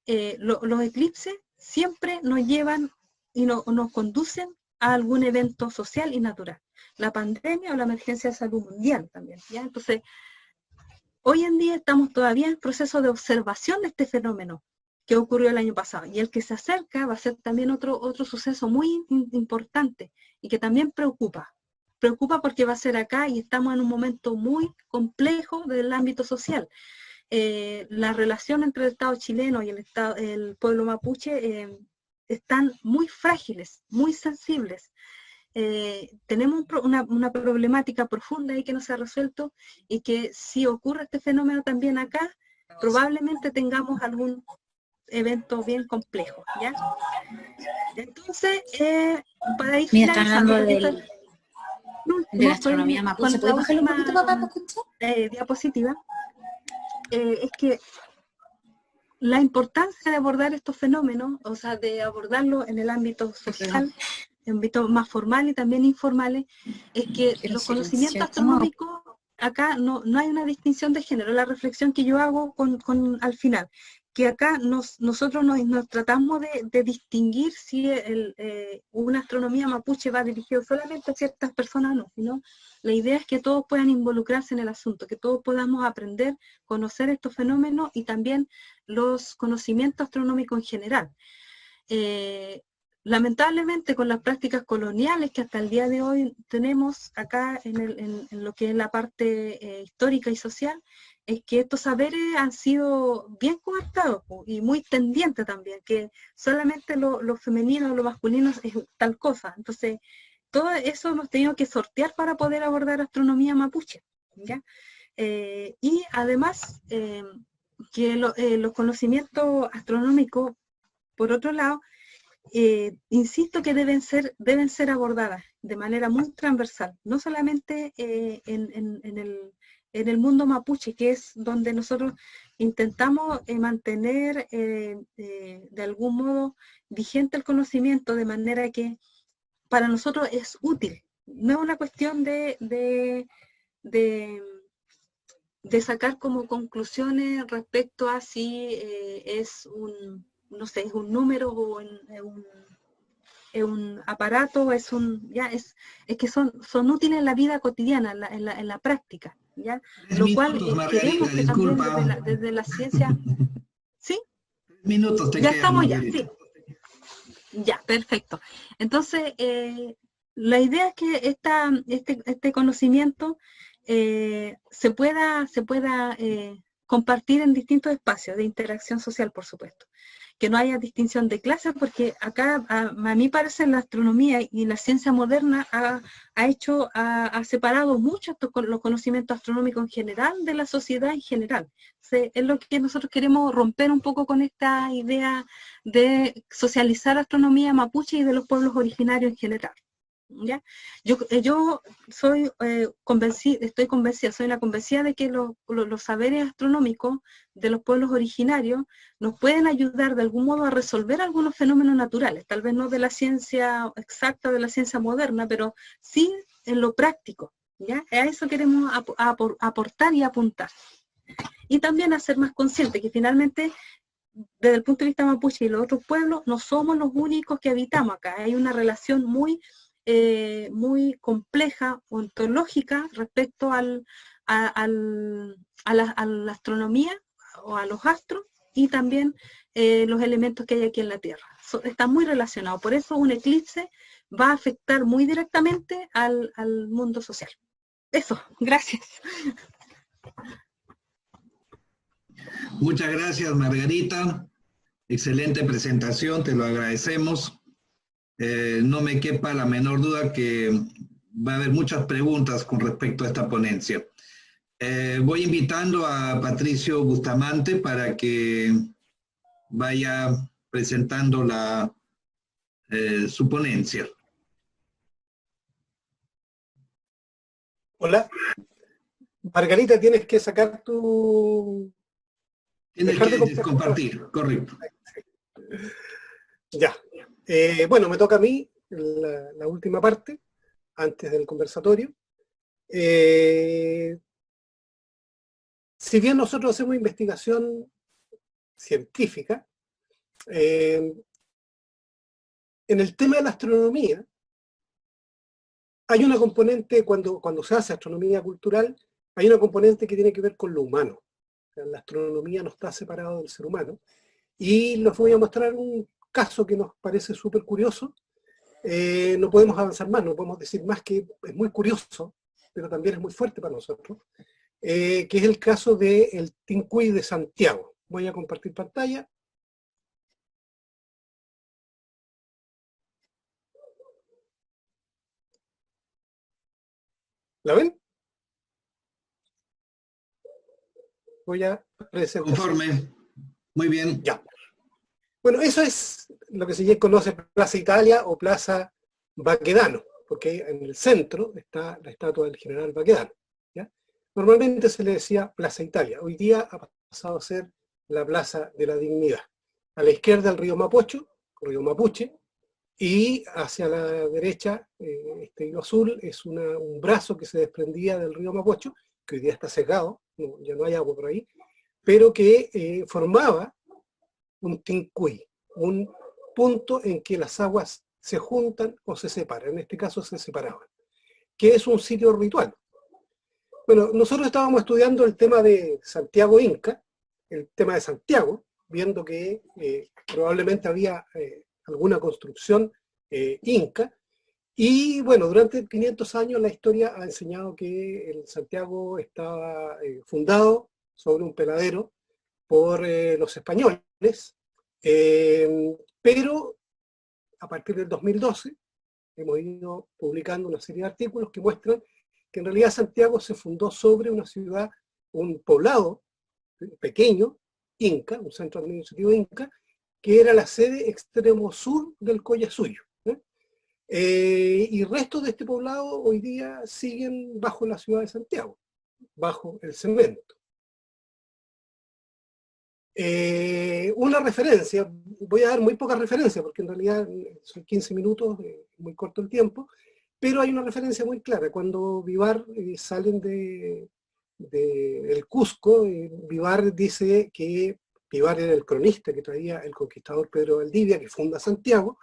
los eclipses siempre nos llevan y nos conducen a algún evento social y natural. La pandemia o la emergencia de salud mundial también, ¿ya? Entonces, hoy en día estamos todavía en proceso de observación de este fenómeno que ocurrió el año pasado, y el que se acerca va a ser también otro suceso muy importante y que también preocupa porque va a ser acá y estamos en un momento muy complejo del ámbito social. la relación entre el Estado chileno y el pueblo mapuche están muy frágiles, muy sensibles. Tenemos una problemática profunda ahí que no se ha resuelto, y que si ocurre este fenómeno también acá, probablemente tengamos algún evento bien complejo, ¿ya? Entonces, para ir Mira, están finalizando, hablando de la astronomía mapuche. ¿Puedes bajarle un poquito para acá, escuchar? Diapositiva, es que la importancia de abordar estos fenómenos, o sea, de abordarlo en el ámbito social, en ámbito más formal y también informales, es que los conocimientos astronómicos, acá no hay una distinción de género. La reflexión que yo hago al final, que acá nosotros nos tratamos de distinguir si una astronomía mapuche va dirigido solamente a ciertas personas o no, sino la idea es que todos puedan involucrarse en el asunto, que todos podamos aprender, conocer estos fenómenos y también los conocimientos astronómicos en general. Lamentablemente, con las prácticas coloniales que hasta el día de hoy tenemos acá en lo que es la parte histórica y social, es que estos saberes han sido bien coartados y muy tendientes también, que solamente lo femenino o lo masculino es tal cosa. Entonces, todo eso hemos tenido que sortear para poder abordar astronomía mapuche, ¿ya? Y además, que los conocimientos astronómicos, por otro lado, insisto que deben ser abordadas de manera muy transversal, no solamente en el mundo mapuche, que es donde nosotros intentamos mantener de algún modo vigente el conocimiento, de manera que para nosotros es útil. No es una cuestión de sacar como conclusiones respecto a si es no sé, es un número o es un aparato, es que son útiles en la vida cotidiana, en la práctica, ¿ya? Lo cual queremos que también desde la ciencia... ¿Sí? Minutos te ya quedan, estamos Margarita. ya, sí. Ya, perfecto. Entonces, la idea es que este conocimiento se pueda compartir en distintos espacios de interacción social, por supuesto. Que no haya distinción de clases, porque acá, a mí parece, la astronomía y la ciencia moderna ha separado mucho los conocimientos astronómicos en general de la sociedad en general. Es lo que nosotros queremos romper un poco con esta idea de socializar astronomía mapuche y de los pueblos originarios en general, ¿ya? Yo soy estoy convencida, soy una convencida de que los saberes astronómicos de los pueblos originarios nos pueden ayudar de algún modo a resolver algunos fenómenos naturales, tal vez no de la ciencia exacta, de la ciencia moderna, pero sí en lo práctico, ¿ya? A eso queremos aportar y apuntar. Y también a ser más conscientes que finalmente, desde el punto de vista mapuche y los otros pueblos, no somos los únicos que habitamos acá. Hay una relación muy compleja, ontológica, respecto a la astronomía o a los astros, y también los elementos que hay aquí en la Tierra. Está muy relacionado. Por eso un eclipse va a afectar muy directamente al mundo social. Eso, gracias. Muchas gracias, Margarita. Excelente presentación, te lo agradecemos. No me quepa la menor duda que va a haber muchas preguntas con respecto a esta ponencia. Voy invitando a Patricio Bustamante para que vaya presentando su ponencia. Hola. Margarita, tienes que sacar tu... Tienes que compartir, correcto. Ya. Bueno, me toca a mí la última parte, antes del conversatorio. Si bien nosotros hacemos investigación científica, en el tema de la astronomía, hay una componente, cuando se hace astronomía cultural, hay una componente que tiene que ver con lo humano. O sea, la astronomía no está separada del ser humano. Y les voy a mostrar un caso que nos parece súper curioso. No podemos avanzar más, no podemos decir más, que es muy curioso, pero también es muy fuerte para nosotros. que es el caso del Tincuy de Santiago. Voy a compartir pantalla. ¿La ven? Voy a presentar. Conforme. Muy bien. Ya. Bueno, eso es lo que se conoce Plaza Italia o Plaza Baquedano, porque en el centro está la estatua del general Baquedano. ¿Ya? Normalmente se le decía Plaza Italia. Hoy día ha pasado a ser la Plaza de la Dignidad. A la izquierda el río río Mapuche, y hacia la derecha, este hilo azul es un brazo que se desprendía del río Mapocho, que hoy día está secado, ya no hay agua por ahí, pero que formaba un tincuy, un punto en que las aguas se juntan o se separan. En este caso se separaban, que es un sitio ritual. Bueno, nosotros estábamos estudiando el tema de Santiago Inca, el tema de Santiago, viendo que probablemente había alguna construcción inca, y bueno, durante 500 años la historia ha enseñado que el Santiago estaba fundado sobre un peladero por los españoles, pero a partir del 2012 hemos ido publicando una serie de artículos que muestran que en realidad Santiago se fundó sobre una ciudad, un poblado pequeño, inca, un centro administrativo inca, que era la sede extremo sur del Collasuyo. Y restos de este poblado hoy día siguen bajo la ciudad de Santiago, bajo el cemento. Una referencia, voy a dar muy poca referencia porque en realidad son 15 minutos, muy corto el tiempo, pero hay una referencia muy clara. Cuando Vivar salen del Cusco, Vivar dice que Vivar era el cronista que traía el conquistador Pedro Valdivia, que funda Santiago,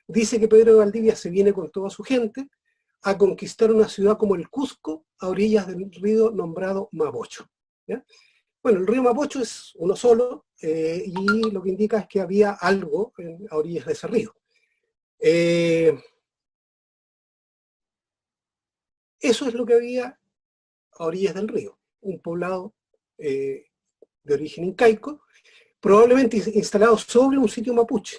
dice que Pedro Valdivia se viene con toda su gente a conquistar una ciudad como el Cusco, a orillas del río nombrado Mapocho. ¿Ya? Bueno, el río Mapocho es uno solo, y lo que indica es que había algo a orillas de ese río. Eso es lo que había a orillas del río, un poblado de origen incaico, probablemente instalado sobre un sitio mapuche.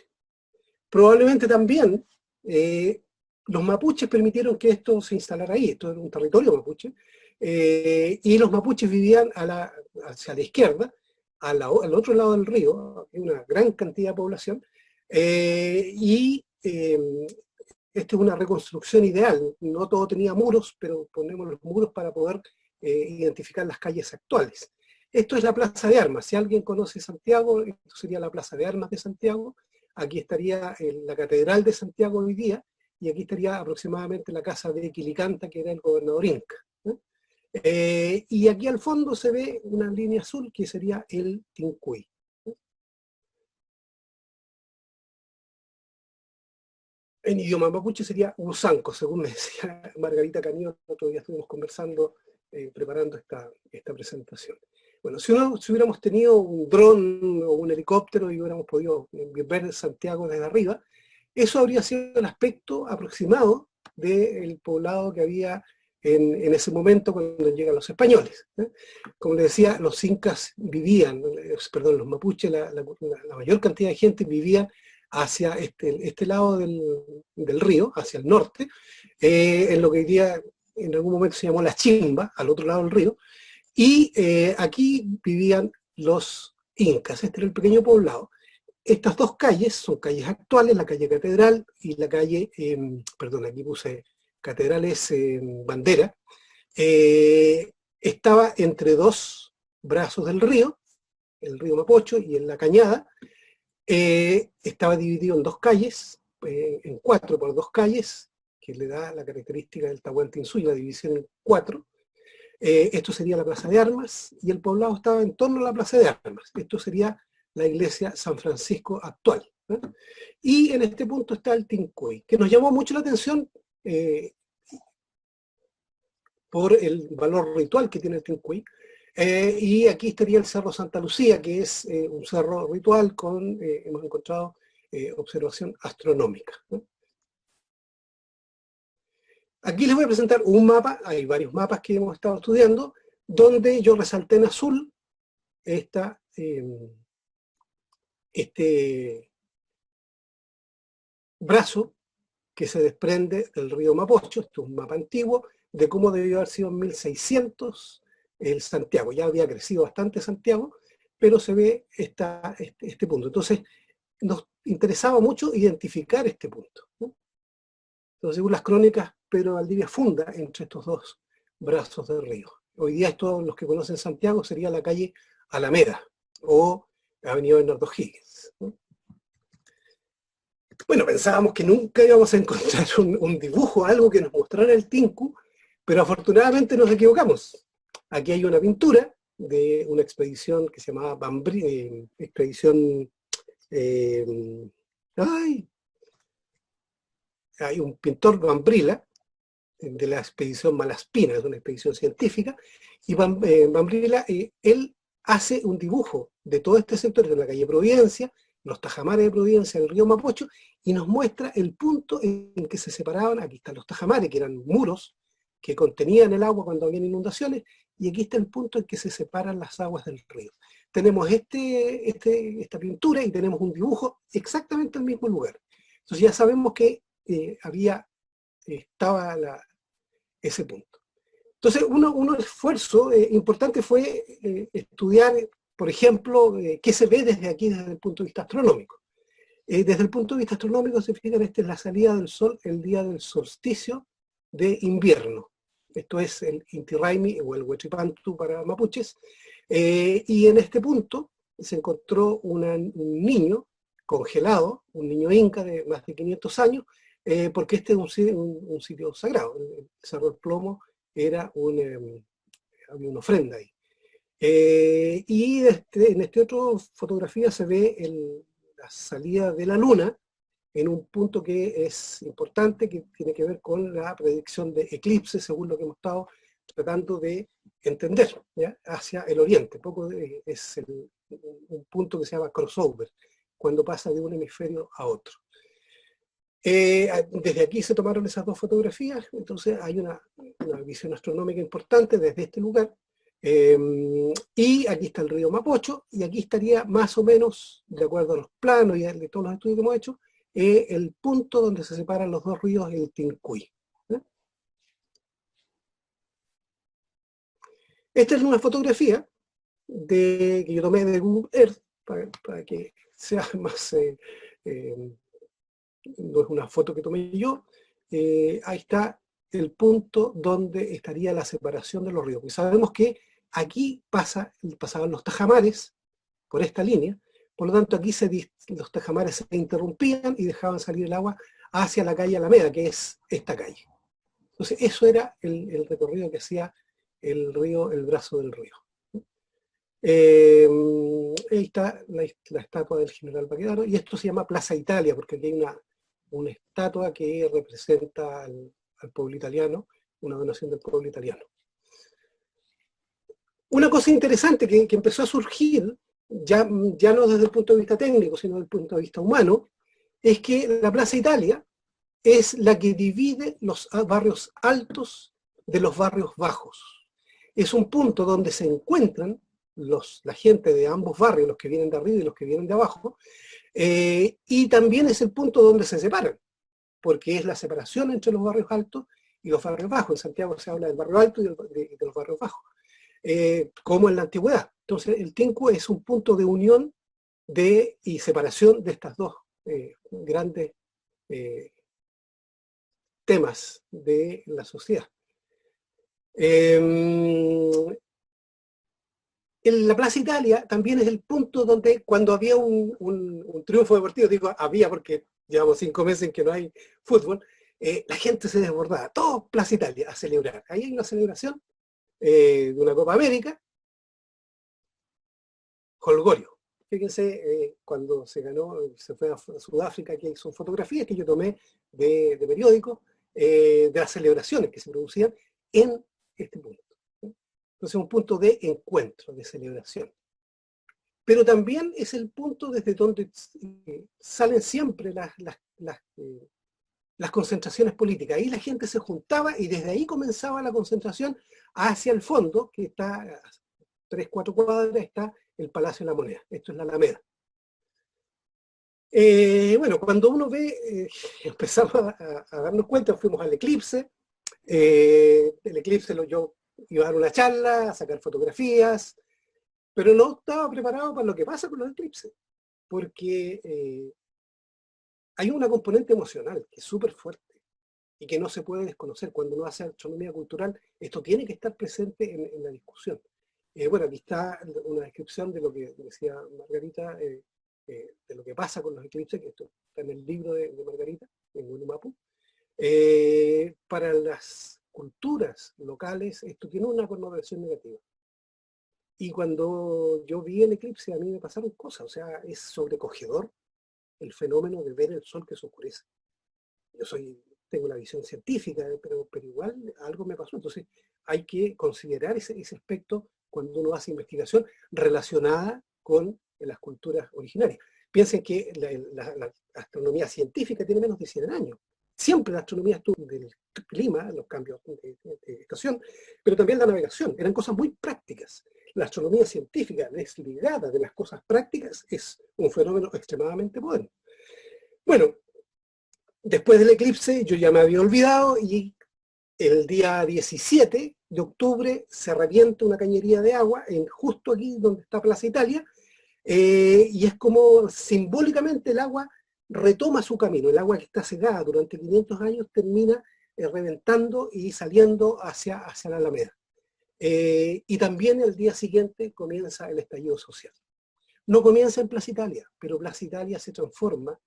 Probablemente también los mapuches permitieron que esto se instalara ahí, esto era un territorio mapuche, y los mapuches vivían hacia la izquierda, al otro lado del río, una gran cantidad de población, y esta es una reconstrucción ideal, no todo tenía muros, pero ponemos los muros para poder identificar las calles actuales. Esto es la Plaza de Armas. Si alguien conoce Santiago, esto sería la Plaza de Armas de Santiago. Aquí estaría la Catedral de Santiago hoy día, y aquí estaría aproximadamente la casa de Quilicanta, que era el gobernador inca. Y aquí al fondo se ve una línea azul que sería el Tincuy. En idioma mapuche sería Usanco, según me decía Margarita Cañón, el otro día estuvimos conversando, preparando esta presentación. Bueno, si hubiéramos tenido un dron o un helicóptero y hubiéramos podido ver Santiago desde arriba, eso habría sido el aspecto aproximado del poblado que había en ese momento cuando llegan los españoles. Como les decía, los incas vivían, perdón, los mapuches, la mayor cantidad de gente vivía hacia este lado del río, hacia el norte, en lo que hoy día en algún momento se llamó la Chimba, al otro lado del río, y aquí vivían los incas. Este era el pequeño poblado. Estas dos calles son calles actuales, la calle Catedral y la calle, perdón, aquí puse Catedrales Bandera, estaba entre dos brazos del río, el río Mapocho y en la Cañada. Estaba dividido en dos calles, en 4 por 2 calles, que le da la característica del Tahuantinsuyo, la división en 4. Esto sería la Plaza de Armas, y el poblado estaba en torno a la Plaza de Armas. Esto sería la iglesia San Francisco actual. Y en este punto está el Tincuy, que nos llamó mucho la atención por el valor ritual que tiene el Tincuy. Y aquí estaría el Cerro Santa Lucía, que es un cerro ritual con, hemos encontrado, observación astronómica. Aquí les voy a presentar un mapa, hay varios mapas que hemos estado estudiando, donde yo resalté en azul este brazo que se desprende del río Mapocho. Esto es un mapa antiguo de cómo debió haber sido en 1600 el Santiago. Ya había crecido bastante Santiago, pero se ve este punto. Entonces, nos interesaba mucho identificar este punto, ¿no? Entonces, según las crónicas, Pedro Valdivia funda entre estos dos brazos del río. Hoy día, todos los que conocen Santiago, sería la calle Alameda o Avenida Bernardo Higgins, ¿no? Bueno, pensábamos que nunca íbamos a encontrar un dibujo, algo que nos mostrara el Tinku, pero afortunadamente nos equivocamos. Aquí hay una pintura de una expedición que se llamaba hay un pintor Bambrila, de la expedición Malaspina, es una expedición científica, y Bambrila, él hace un dibujo de todo este sector, de la calle Providencia, los tajamares de Providencia, el río Mapocho, y nos muestra el punto en que se separaban. Aquí están los tajamares, que eran muros que contenían el agua cuando habían inundaciones, y aquí está el punto en que se separan las aguas del río. Tenemos esta pintura y tenemos un dibujo exactamente en el mismo lugar. Entonces ya sabemos que estaba ese punto. Entonces, un esfuerzo importante fue estudiar, por ejemplo, qué se ve desde aquí, desde el punto de vista astronómico. Desde el punto de vista astronómico, se fijan, esta es la salida del sol el día del solsticio de invierno. Esto es el Inti Raymi o el Huetripantu para mapuches. Y en este punto se encontró un niño congelado, un niño inca de más de 500 años, porque este es un sitio sagrado. El Cerro del Plomo había una ofrenda ahí. Y en esta otra fotografía se ve la salida de la luna en un punto que es importante, que tiene que ver con la predicción de eclipses, según lo que hemos estado tratando de entender, ¿ya? Hacia el oriente. Es un punto que se llama crossover, cuando pasa de un hemisferio a otro. Desde aquí se tomaron esas dos fotografías, entonces hay una visión astronómica importante desde este lugar. Y aquí está el río Mapocho, y aquí estaría más o menos, de acuerdo a los planos y de todos los estudios que hemos hecho, el punto donde se separan los dos ríos, el Tincuy. Esta es una fotografía que yo tomé de Google Earth, para que sea más... no es una foto que tomé yo. Ahí está el punto donde estaría la separación de los ríos. Y sabemos que aquí pasaban los tajamares por esta línea, por lo tanto aquí los tajamares se interrumpían y dejaban salir el agua hacia la calle Alameda, que es esta calle. Entonces eso era el recorrido que hacía el río, el brazo del río. Ahí está la estatua del general Baquedano, y esto se llama Plaza Italia, porque aquí hay una estatua que representa al pueblo italiano, una donación del pueblo italiano. Una cosa interesante que empezó a surgir, ya no desde el punto de vista técnico, sino desde el punto de vista humano, es que la Plaza Italia es la que divide los barrios altos de los barrios bajos. Es un punto donde se encuentran la gente de ambos barrios, los que vienen de arriba y los que vienen de abajo, y también es el punto donde se separan, porque es la separación entre los barrios altos y los barrios bajos. En Santiago se habla del barrio alto y de los barrios bajos, como en la antigüedad. Entonces el Tinku es un punto de unión y separación de estas dos grandes temas de la sociedad. En la Plaza Italia también es el punto donde, cuando había un triunfo deportivo, digo había porque llevamos 5 meses en que no hay fútbol, la gente se desbordaba, todo Plaza Italia a celebrar. Ahí hay una celebración de una Copa América, Holgorio. Fíjense, cuando se fue a Sudáfrica, aquí son fotografías que yo tomé de periódico, de las celebraciones que se producían en este punto. Entonces un punto de encuentro, de celebración. Pero también es el punto desde donde salen siempre las las concentraciones políticas. Ahí la gente se juntaba y desde ahí comenzaba la concentración hacia el fondo, que está a 3, 4 cuadras, está el Palacio de la Moneda. Esto es la Alameda. Bueno, cuando uno ve, empezamos a darnos cuenta, fuimos al eclipse. El eclipse yo iba a dar una charla, a sacar fotografías, pero no estaba preparado para lo que pasa con los eclipses, porque hay una componente emocional que es súper fuerte y que no se puede desconocer. Cuando uno hace astronomía cultural, esto tiene que estar presente en la discusión. Bueno, aquí está una descripción de lo que decía Margarita, de lo que pasa con los eclipses, que esto está en el libro de Margarita, en Winimapu. Para las culturas locales, esto tiene una connotación negativa. Y cuando yo vi el eclipse, a mí me pasaron cosas, o sea, es sobrecogedor el fenómeno de ver el sol que se oscurece. Yo tengo la visión científica, pero igual algo me pasó. Entonces hay que considerar ese aspecto cuando uno hace investigación relacionada con las culturas originarias. Piensen que la astronomía científica tiene menos de 100 años. Siempre la astronomía estuvo del clima, los cambios de estación, pero también la navegación. Eran cosas muy prácticas. La astronomía científica desligada de las cosas prácticas es un fenómeno extremadamente moderno. Bueno, después del eclipse yo ya me había olvidado y el día 17 de octubre se revienta una cañería de agua justo aquí donde está Plaza Italia, y es como simbólicamente el agua retoma su camino. El agua que está cegada durante 500 años termina reventando y saliendo hacia la Alameda. Y también el día siguiente comienza el estallido social. No comienza en Plaza Italia, pero Plaza Italia se transforma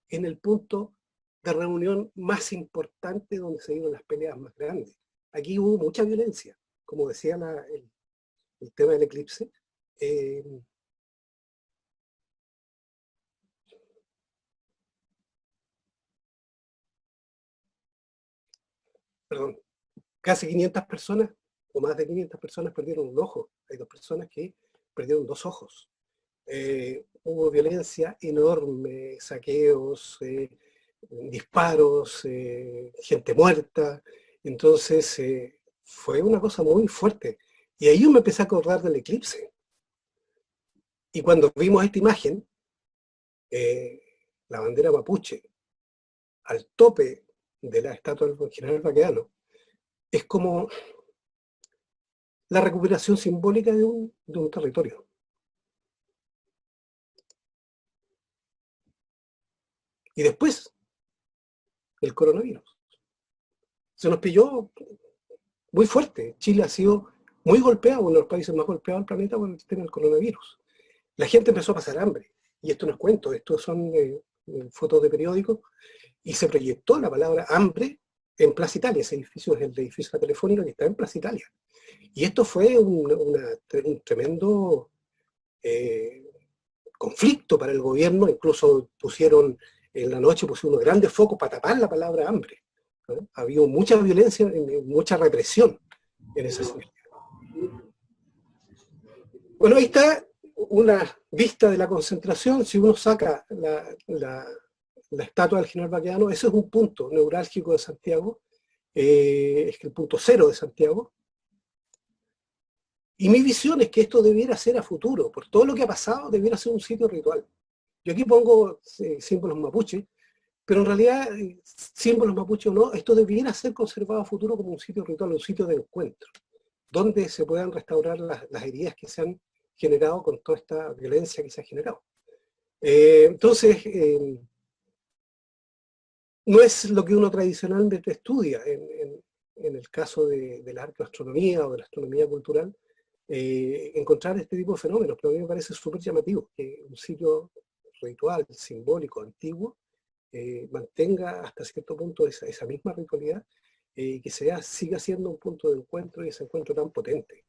en el punto de reunión más importante donde se dieron las peleas más grandes. Aquí hubo mucha violencia, como decía el tema del eclipse. Perdón, casi 500 personas, o más de 500 personas perdieron un ojo. Hay 2 personas que perdieron 2 ojos. Hubo violencia enorme, saqueos, disparos, gente muerta. Entonces fue una cosa muy fuerte. Y ahí yo me empecé a acordar del eclipse. Y cuando vimos esta imagen, la bandera mapuche, al tope de la estatua del general Baquedano, es como la recuperación simbólica de un territorio. Y después, el coronavirus. Se nos pilló muy fuerte. Chile ha sido muy golpeado, uno de los países más golpeados del planeta por el tema del coronavirus. La gente empezó a pasar hambre. Y esto no es cuento, esto son fotos de periódicos. Y se proyectó la palabra hambre en Plaza Italia. Ese edificio es el edificio de la Telefónica que está en Plaza Italia. Y esto fue un tremendo conflicto para el gobierno. Incluso en la noche pusieron unos grandes focos para tapar la palabra hambre. ¿no? Había mucha violencia, mucha represión en esa ciudad. Bueno, ahí está una vista de la concentración. Si uno saca la estatua del general Baquedano, ese es un punto neurálgico de Santiago, es el punto cero de Santiago. Y mi visión es que esto debiera ser a futuro, por todo lo que ha pasado, debiera ser un sitio ritual. Yo aquí pongo símbolos mapuche, pero en realidad, símbolos mapuche o no, esto debiera ser conservado a futuro como un sitio ritual, un sitio de encuentro, donde se puedan restaurar las heridas que se han generado con toda esta violencia que se ha generado. Entonces, no es lo que uno tradicionalmente estudia en el caso de la arqueoastronomía o de la astronomía cultural, encontrar este tipo de fenómenos, pero a mí me parece súper llamativo que un sitio ritual, simbólico, antiguo, mantenga hasta cierto punto esa misma ritualidad, y que siga siendo un punto de encuentro y ese encuentro tan potente.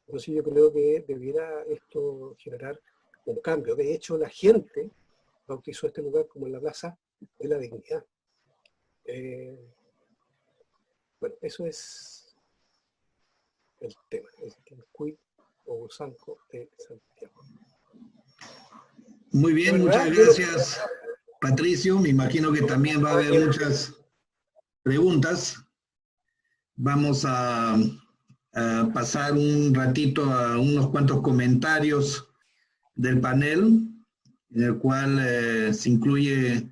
Entonces yo creo que debiera esto generar un cambio. De hecho, la gente bautizó este lugar como la Plaza de la Dignidad. Bueno, eso es el tema, el Quilpué o Gusanco de Santiago. Muy bien, muchas gracias, Patricio. Me imagino que también va a haber muchas preguntas. Vamos a pasar un ratito a unos cuantos comentarios del panel, en el cual se incluye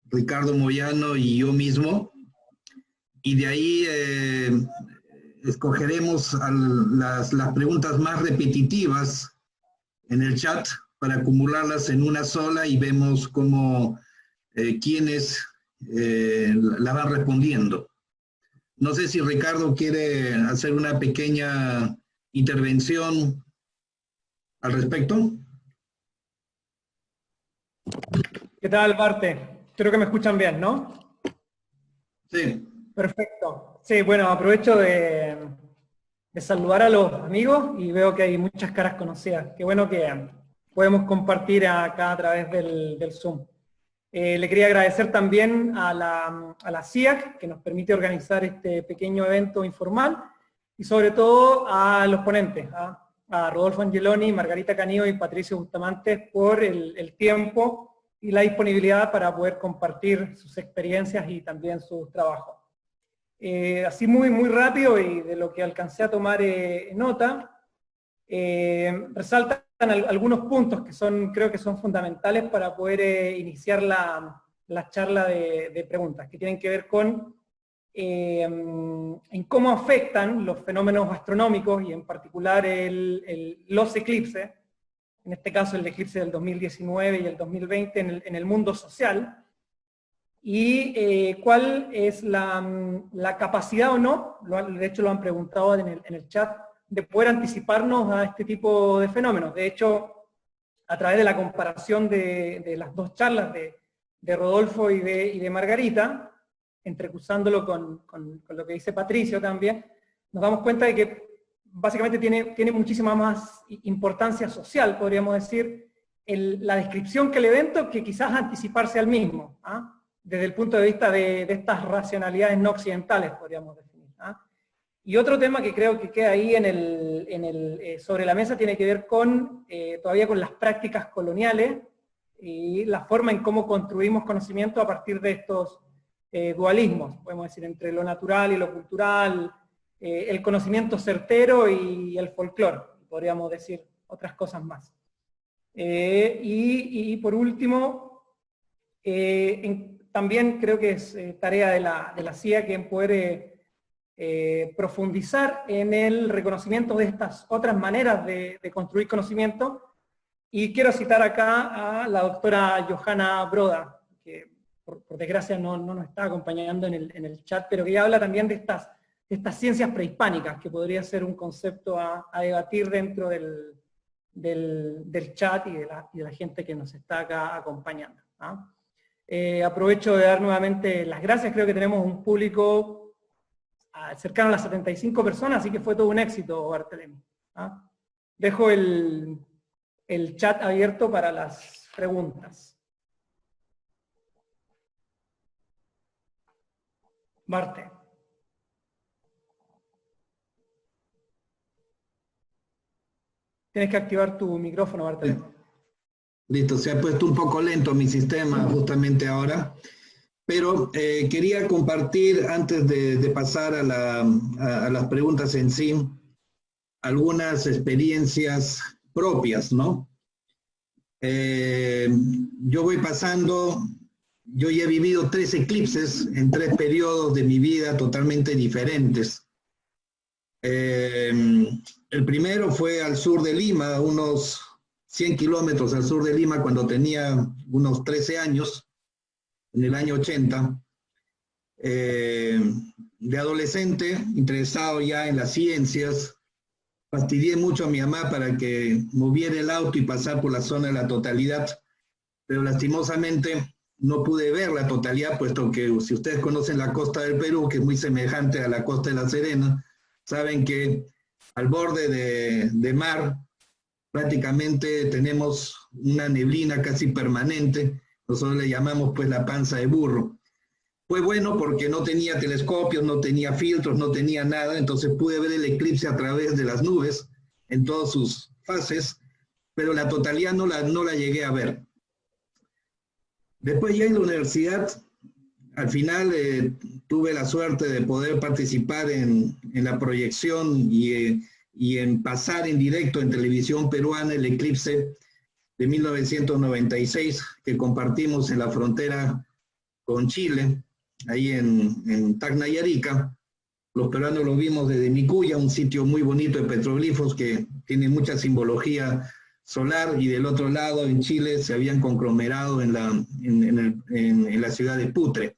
Ricardo Moyano y yo mismo, y de ahí escogeremos las preguntas más repetitivas en el chat para acumularlas en una sola y vemos cómo quiénes la van respondiendo. No sé si Ricardo quiere hacer una pequeña intervención al respecto. ¿Qué tal, Barte? Creo que me escuchan bien, ¿no? Sí. Perfecto. Sí, bueno, aprovecho de saludar a los amigos y veo que hay muchas caras conocidas. Qué bueno que podemos compartir acá a través del Zoom. Le quería agradecer también a la CIAC, que nos permite organizar este pequeño evento informal, y sobre todo a los ponentes, a Rodolfo Angeloni, Margarita Canillo y Patricio Bustamante por el tiempo y la disponibilidad para poder compartir sus experiencias y también sus trabajos. Así muy rápido y de lo que alcancé a tomar nota, resaltan algunos puntos que creo que son fundamentales para poder iniciar la charla de preguntas, que tienen que ver con en cómo afectan los fenómenos astronómicos y en particular los eclipses, en este caso el eclipse del 2019 y el 2020 en el mundo social, y cuál es la capacidad o no, de hecho lo han preguntado en el chat, de poder anticiparnos a este tipo de fenómenos. De hecho, a través de la comparación de las dos charlas de Rodolfo y de Margarita, entrecruzándolo con lo que dice Patricio también, nos damos cuenta de que básicamente tiene muchísima más importancia social, podríamos decir, la descripción que el evento, que quizás anticiparse al mismo, desde el punto de vista de estas racionalidades no occidentales, podríamos definir. Y otro tema que creo que queda ahí sobre la mesa tiene que ver todavía con las prácticas coloniales y la forma en cómo construimos conocimiento a partir de estos dualismos, podemos decir, entre lo natural y lo cultural, el conocimiento certero y el folclore, podríamos decir otras cosas más. Y por último, también creo que es tarea de la CIA que poder profundizar en el reconocimiento de estas otras maneras de construir conocimiento, y quiero citar acá a la doctora Johanna Broda, que por desgracia no nos está acompañando en el chat, pero que ella habla también de estas ciencias prehispánicas, que podría ser un concepto a debatir dentro del chat y de la gente que nos está acá acompañando. Aprovecho de dar nuevamente las gracias, creo que tenemos un público cercano a las 75 personas, así que fue todo un éxito, Bartolomé. Dejo el chat abierto para las preguntas. Barte. Tienes que activar tu micrófono, Bartolomé. Listo, se ha puesto un poco lento mi sistema justamente ahora. Pero quería compartir, antes de pasar a las preguntas en sí, algunas experiencias propias, ¿no? Yo ya he vivido 3 eclipses en 3 periodos de mi vida totalmente diferentes. El primero fue al sur de Lima, unos 100 kilómetros al sur de Lima, cuando tenía unos 13 años. En el año 80, de adolescente, interesado ya en las ciencias, fastidié mucho a mi mamá para que moviera el auto y pasar por la zona de la totalidad, pero lastimosamente no pude ver la totalidad, puesto que si ustedes conocen la costa del Perú, que es muy semejante a la costa de La Serena, saben que al borde de mar prácticamente tenemos una neblina casi permanente. Nosotros le llamamos pues la panza de burro. Fue bueno porque no tenía telescopios, no tenía filtros, no tenía nada, entonces pude ver el eclipse a través de las nubes en todas sus fases, pero la totalidad no la llegué a ver. Después ya en la universidad, al final tuve la suerte de poder participar en la proyección y en pasar en directo en televisión peruana el eclipse de 1996 que compartimos en la frontera con Chile, ahí en Tacna y Arica. Los peruanos lo vimos desde Micuya, un sitio muy bonito de petroglifos que tiene mucha simbología solar, y del otro lado, en Chile, se habían conglomerado en la ciudad de Putre.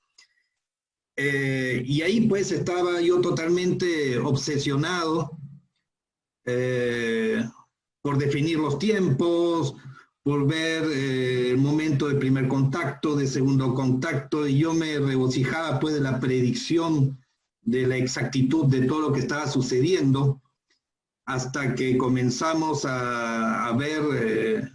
Y ahí pues estaba yo totalmente obsesionado por definir los tiempos, por ver el momento de primer contacto, de segundo contacto, y yo me regocijaba pues de la predicción, de la exactitud de todo lo que estaba sucediendo, hasta que comenzamos a ver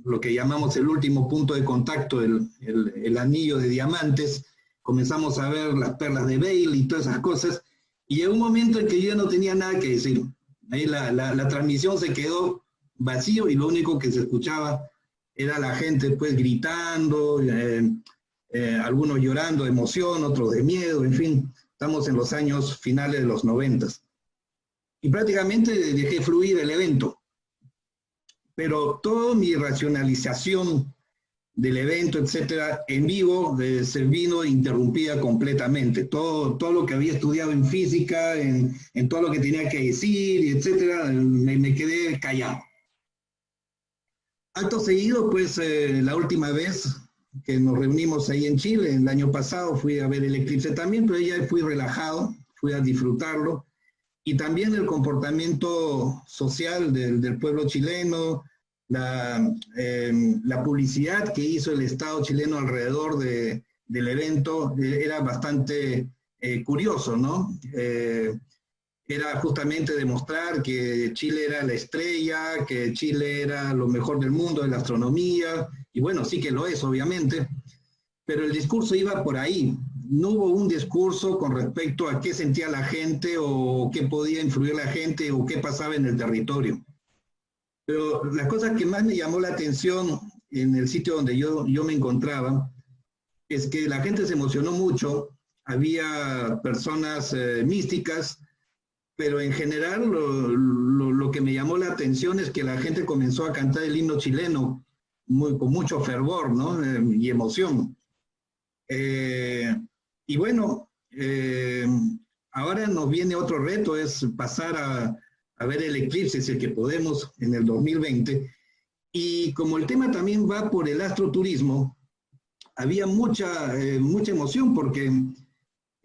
lo que llamamos el último punto de contacto, el anillo de diamantes. Comenzamos a ver las perlas de Bailey y todas esas cosas, y llegó un momento en que yo no tenía nada que decir. Ahí la transmisión se quedó vacío y lo único que se escuchaba era la gente pues gritando, algunos llorando de emoción, otros de miedo, en fin, estamos en los años finales de los 90. Y prácticamente dejé fluir el evento. Pero toda mi racionalización del evento, etcétera, en vivo, se vino interrumpida completamente. Todo lo que había estudiado en física, en todo lo que tenía que decir, etcétera, me quedé callado. Acto seguido, pues, la última vez que nos reunimos ahí en Chile, el año pasado, fui a ver el eclipse también, pero ya fui relajado, fui a disfrutarlo. Y también el comportamiento social del pueblo chileno, la publicidad que hizo el Estado chileno alrededor del evento era bastante curioso, ¿no? Era justamente demostrar que Chile era la estrella, que Chile era lo mejor del mundo de la astronomía, y bueno, sí que lo es, obviamente, pero el discurso iba por ahí. No hubo un discurso con respecto a qué sentía la gente o qué podía influir la gente o qué pasaba en el territorio. Pero la cosa que más me llamó la atención en el sitio donde yo me encontraba es que la gente se emocionó mucho, había personas místicas, pero en general lo que me llamó la atención es que la gente comenzó a cantar el himno chileno con mucho fervor, ¿no? Y emoción. Y bueno, ahora nos viene otro reto, es pasar a ver el eclipse, si es que podemos, en el 2020. Y como el tema también va por el astroturismo, había mucha emoción porque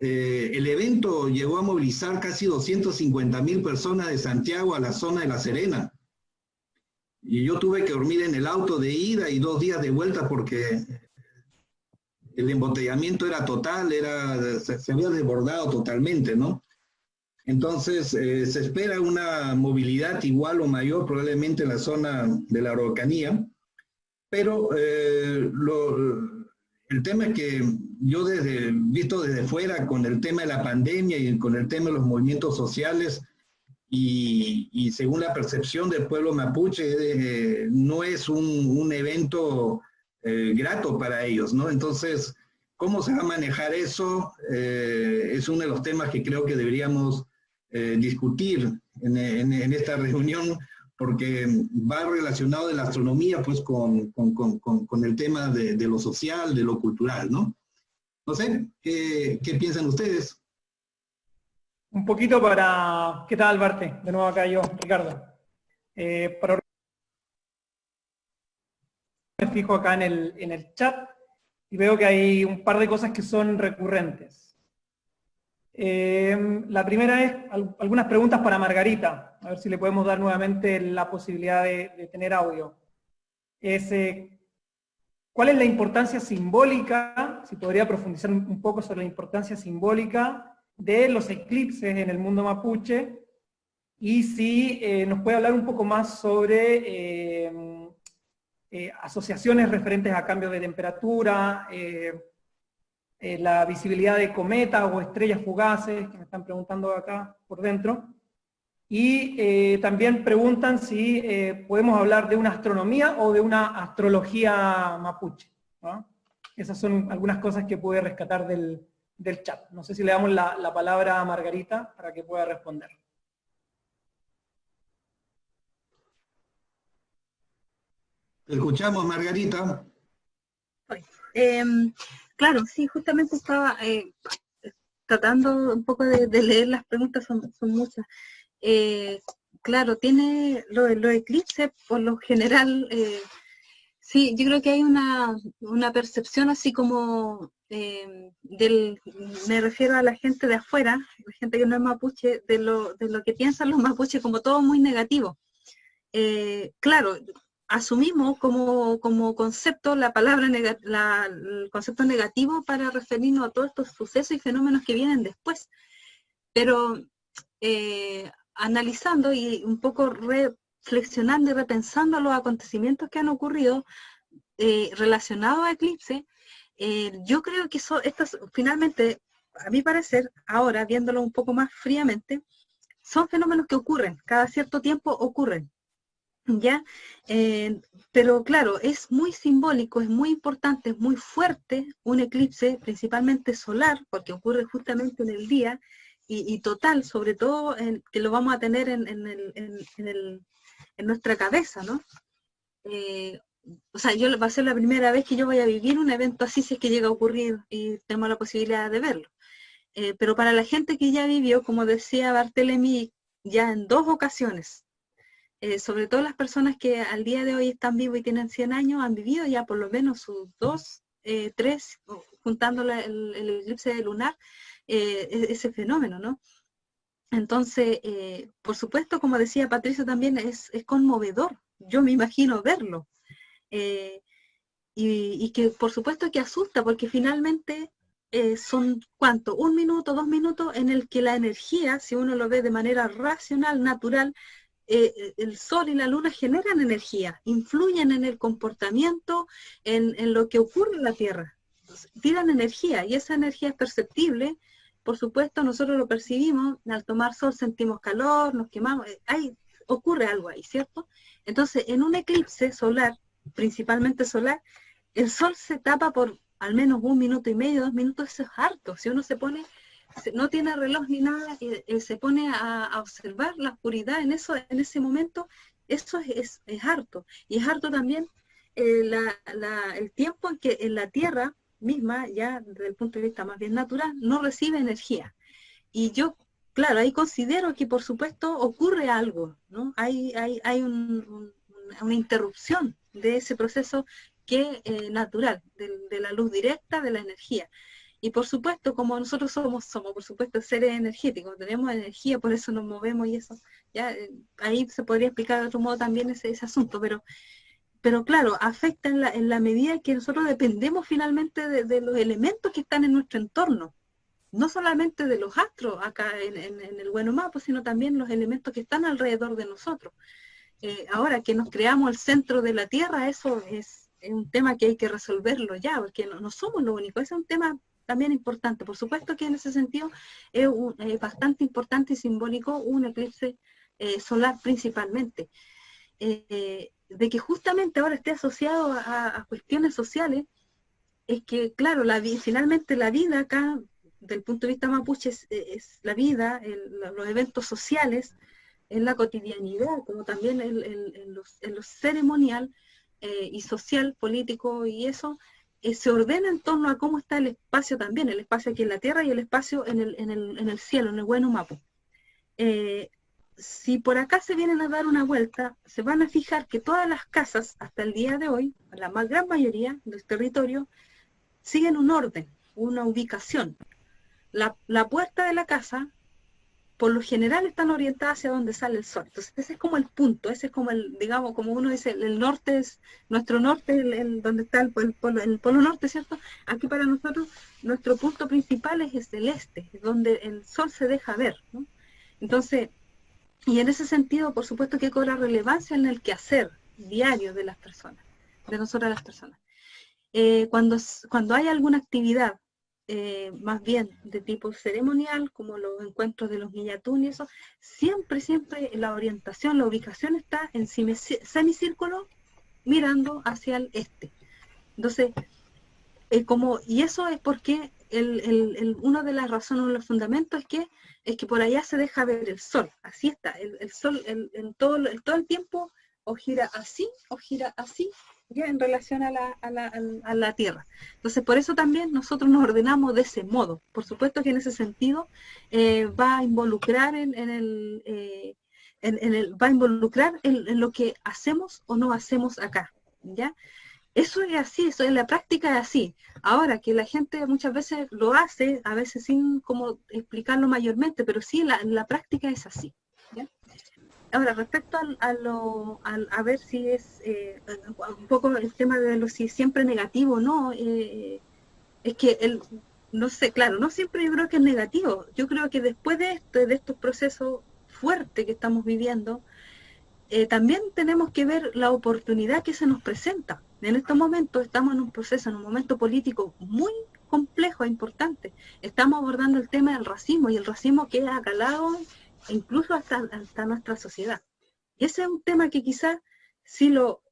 el evento llegó a movilizar casi 250,000 personas de Santiago a la zona de La Serena. Y yo tuve que dormir en el auto de ida y 2 días de vuelta porque el embotellamiento era total, se había desbordado totalmente, ¿no? Entonces, se espera una movilidad igual o mayor probablemente en la zona de la Araucanía, pero el tema es que yo visto desde fuera con el tema de la pandemia y con el tema de los movimientos sociales y según la percepción del pueblo mapuche, no es un evento grato para ellos, ¿no? Entonces, ¿cómo se va a manejar eso? Es uno de los temas que creo que deberíamos discutir en esta reunión, porque va relacionado de la astronomía pues con el tema de lo social, de lo cultural, ¿no? No sé, ¿qué piensan ustedes? Un poquito para... ¿Qué tal, Barte? De nuevo acá yo, Ricardo. Me fijo acá en el chat y veo que hay un par de cosas que son recurrentes. La primera es algunas preguntas para Margarita, a ver si le podemos dar nuevamente la posibilidad de tener audio. ¿Cuál es la importancia simbólica? Si podría profundizar un poco sobre la importancia simbólica de los eclipses en el mundo mapuche, y si nos puede hablar un poco más sobre asociaciones referentes a cambios de temperatura, la visibilidad de cometas o estrellas fugaces, que me están preguntando acá por dentro. Y también preguntan si podemos hablar de una astronomía o de una astrología mapuche, ¿no? Esas son algunas cosas que pude rescatar del del chat. No sé si le damos la palabra a Margarita para que pueda responder. Te escuchamos, Margarita. Claro, sí, justamente estaba tratando un poco de leer las preguntas, son muchas. Claro, tiene los eclipses, por lo general, sí, yo creo que hay una percepción así como me refiero a la gente de afuera, la gente que no es mapuche, de lo que piensan los mapuches como todo muy negativo. Claro, asumimos como concepto la palabra el concepto negativo para referirnos a todos estos sucesos y fenómenos que vienen después. Pero analizando y un poco reflexionando y repensando los acontecimientos que han ocurrido relacionados a eclipse, yo creo que estos finalmente, a mi parecer, ahora viéndolo un poco más fríamente, son fenómenos que ocurren, cada cierto tiempo ocurren. ¿Ya? Pero claro, es muy simbólico, es muy importante, es muy fuerte un eclipse, principalmente solar, porque ocurre justamente en el día, y total, sobre todo que lo vamos a tener en nuestra cabeza, ¿no? O sea, va a ser la primera vez que yo voy a vivir un evento así si es que llega a ocurrir y tenemos la posibilidad de verlo. Pero para la gente que ya vivió, como decía Barthélemy, ya en 2 ocasiones, sobre todo las personas que al día de hoy están vivos y tienen 100 años, han vivido ya por lo menos sus 2, 3, juntando el eclipse lunar, ese fenómeno, ¿no? Entonces, por supuesto, como decía Patricio también, es conmovedor, yo me imagino verlo, y que por supuesto que asusta, porque finalmente son, ¿cuánto? 1 minuto, 2 minutos en el que la energía, si uno lo ve de manera racional, natural, el sol y la luna generan energía, influyen en el comportamiento, en lo que ocurre en la Tierra. Entonces, tiran energía y esa energía es perceptible. Por supuesto, nosotros lo percibimos, al tomar sol sentimos calor, nos quemamos, ocurre algo ahí, ¿cierto? Entonces, en un eclipse solar, principalmente solar, el sol se tapa por al menos 1 minuto y medio, 2 minutos, eso es harto. Si uno se pone, no tiene reloj ni nada, se pone a observar la oscuridad en ese momento, eso es harto. Y es harto también el tiempo en que en la Tierra misma, ya desde el punto de vista más bien natural, no recibe energía. Y yo, claro, ahí considero que por supuesto ocurre algo, ¿no? Hay una interrupción de ese proceso que natural, de la luz directa, de la energía. Y por supuesto, como nosotros somos por supuesto seres energéticos, tenemos energía, por eso nos movemos y eso, ya ahí se podría explicar de otro modo también ese asunto, pero claro, afecta en la medida que nosotros dependemos finalmente de los elementos que están en nuestro entorno, no solamente de los astros acá en el Bueno Mapo, sino también los elementos que están alrededor de nosotros. Ahora que nos creamos el centro de la Tierra, eso es un tema que hay que resolverlo ya, porque no somos lo único, ese es un tema también importante. Por supuesto que en ese sentido es bastante importante y simbólico un eclipse solar principalmente. De que justamente ahora esté asociado a cuestiones sociales, es que, claro, finalmente la vida acá, del punto de vista mapuche, es la vida, los eventos sociales, en la cotidianidad, como también en lo ceremonial y social, político y eso, se ordena en torno a cómo está el espacio también, el espacio aquí en la Tierra y el espacio en el cielo, en el Bueno Mapo. Si por acá se vienen a dar una vuelta, se van a fijar que todas las casas, hasta el día de hoy, la gran mayoría del territorio, siguen un orden, una ubicación. La puerta de la casa, por lo general, están orientadas hacia donde sale el sol. Entonces, ese es como el punto, ese es como digamos, como uno dice, el norte es, nuestro norte, donde está el polo norte, ¿cierto? Aquí para nosotros, nuestro punto principal es el este, es donde el sol se deja ver, ¿no? Entonces, y en ese sentido, por supuesto que cobra relevancia en el quehacer diario de las personas, de nosotras las personas. Cuando hay alguna actividad, más bien de tipo ceremonial, como los encuentros de los Guillatún y eso, siempre la orientación, la ubicación está en semicírculo mirando hacia el este. Entonces, y eso es porque una de las razones, uno de los fundamentos es que por allá se deja ver el sol. Así está, el sol todo el tiempo o gira así ya en relación a la Tierra. Entonces, por eso también nosotros nos ordenamos de ese modo. Por supuesto que en ese sentido va a involucrar en lo que hacemos o no hacemos acá, ¿ya? Eso es así, eso en la práctica es así. Ahora, que la gente muchas veces lo hace, a veces sin como explicarlo mayormente, pero sí, la práctica es así, ¿ya? Ahora, respecto a ver si es un poco el tema de si es siempre negativo o no, es que no sé, claro, no siempre yo creo que es negativo. Yo creo que después de estos procesos fuertes que estamos viviendo, también tenemos que ver la oportunidad que se nos presenta. En estos momentos estamos en un proceso, en un momento político muy complejo e importante. Estamos abordando el tema del racismo, y el racismo que ha calado incluso hasta nuestra sociedad. Y ese es un tema que quizás si lo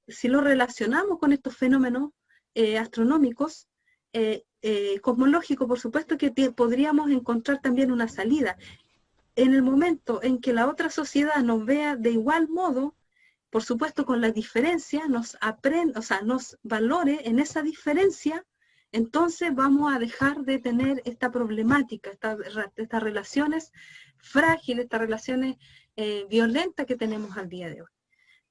relacionamos con estos fenómenos astronómicos, cosmológicos, por supuesto que podríamos encontrar también una salida. En el momento en que la otra sociedad nos vea de igual modo, por supuesto con la diferencia, nos valore en esa diferencia, entonces vamos a dejar de tener esta problemática, estas relaciones frágiles, estas relaciones violentas que tenemos al día de hoy.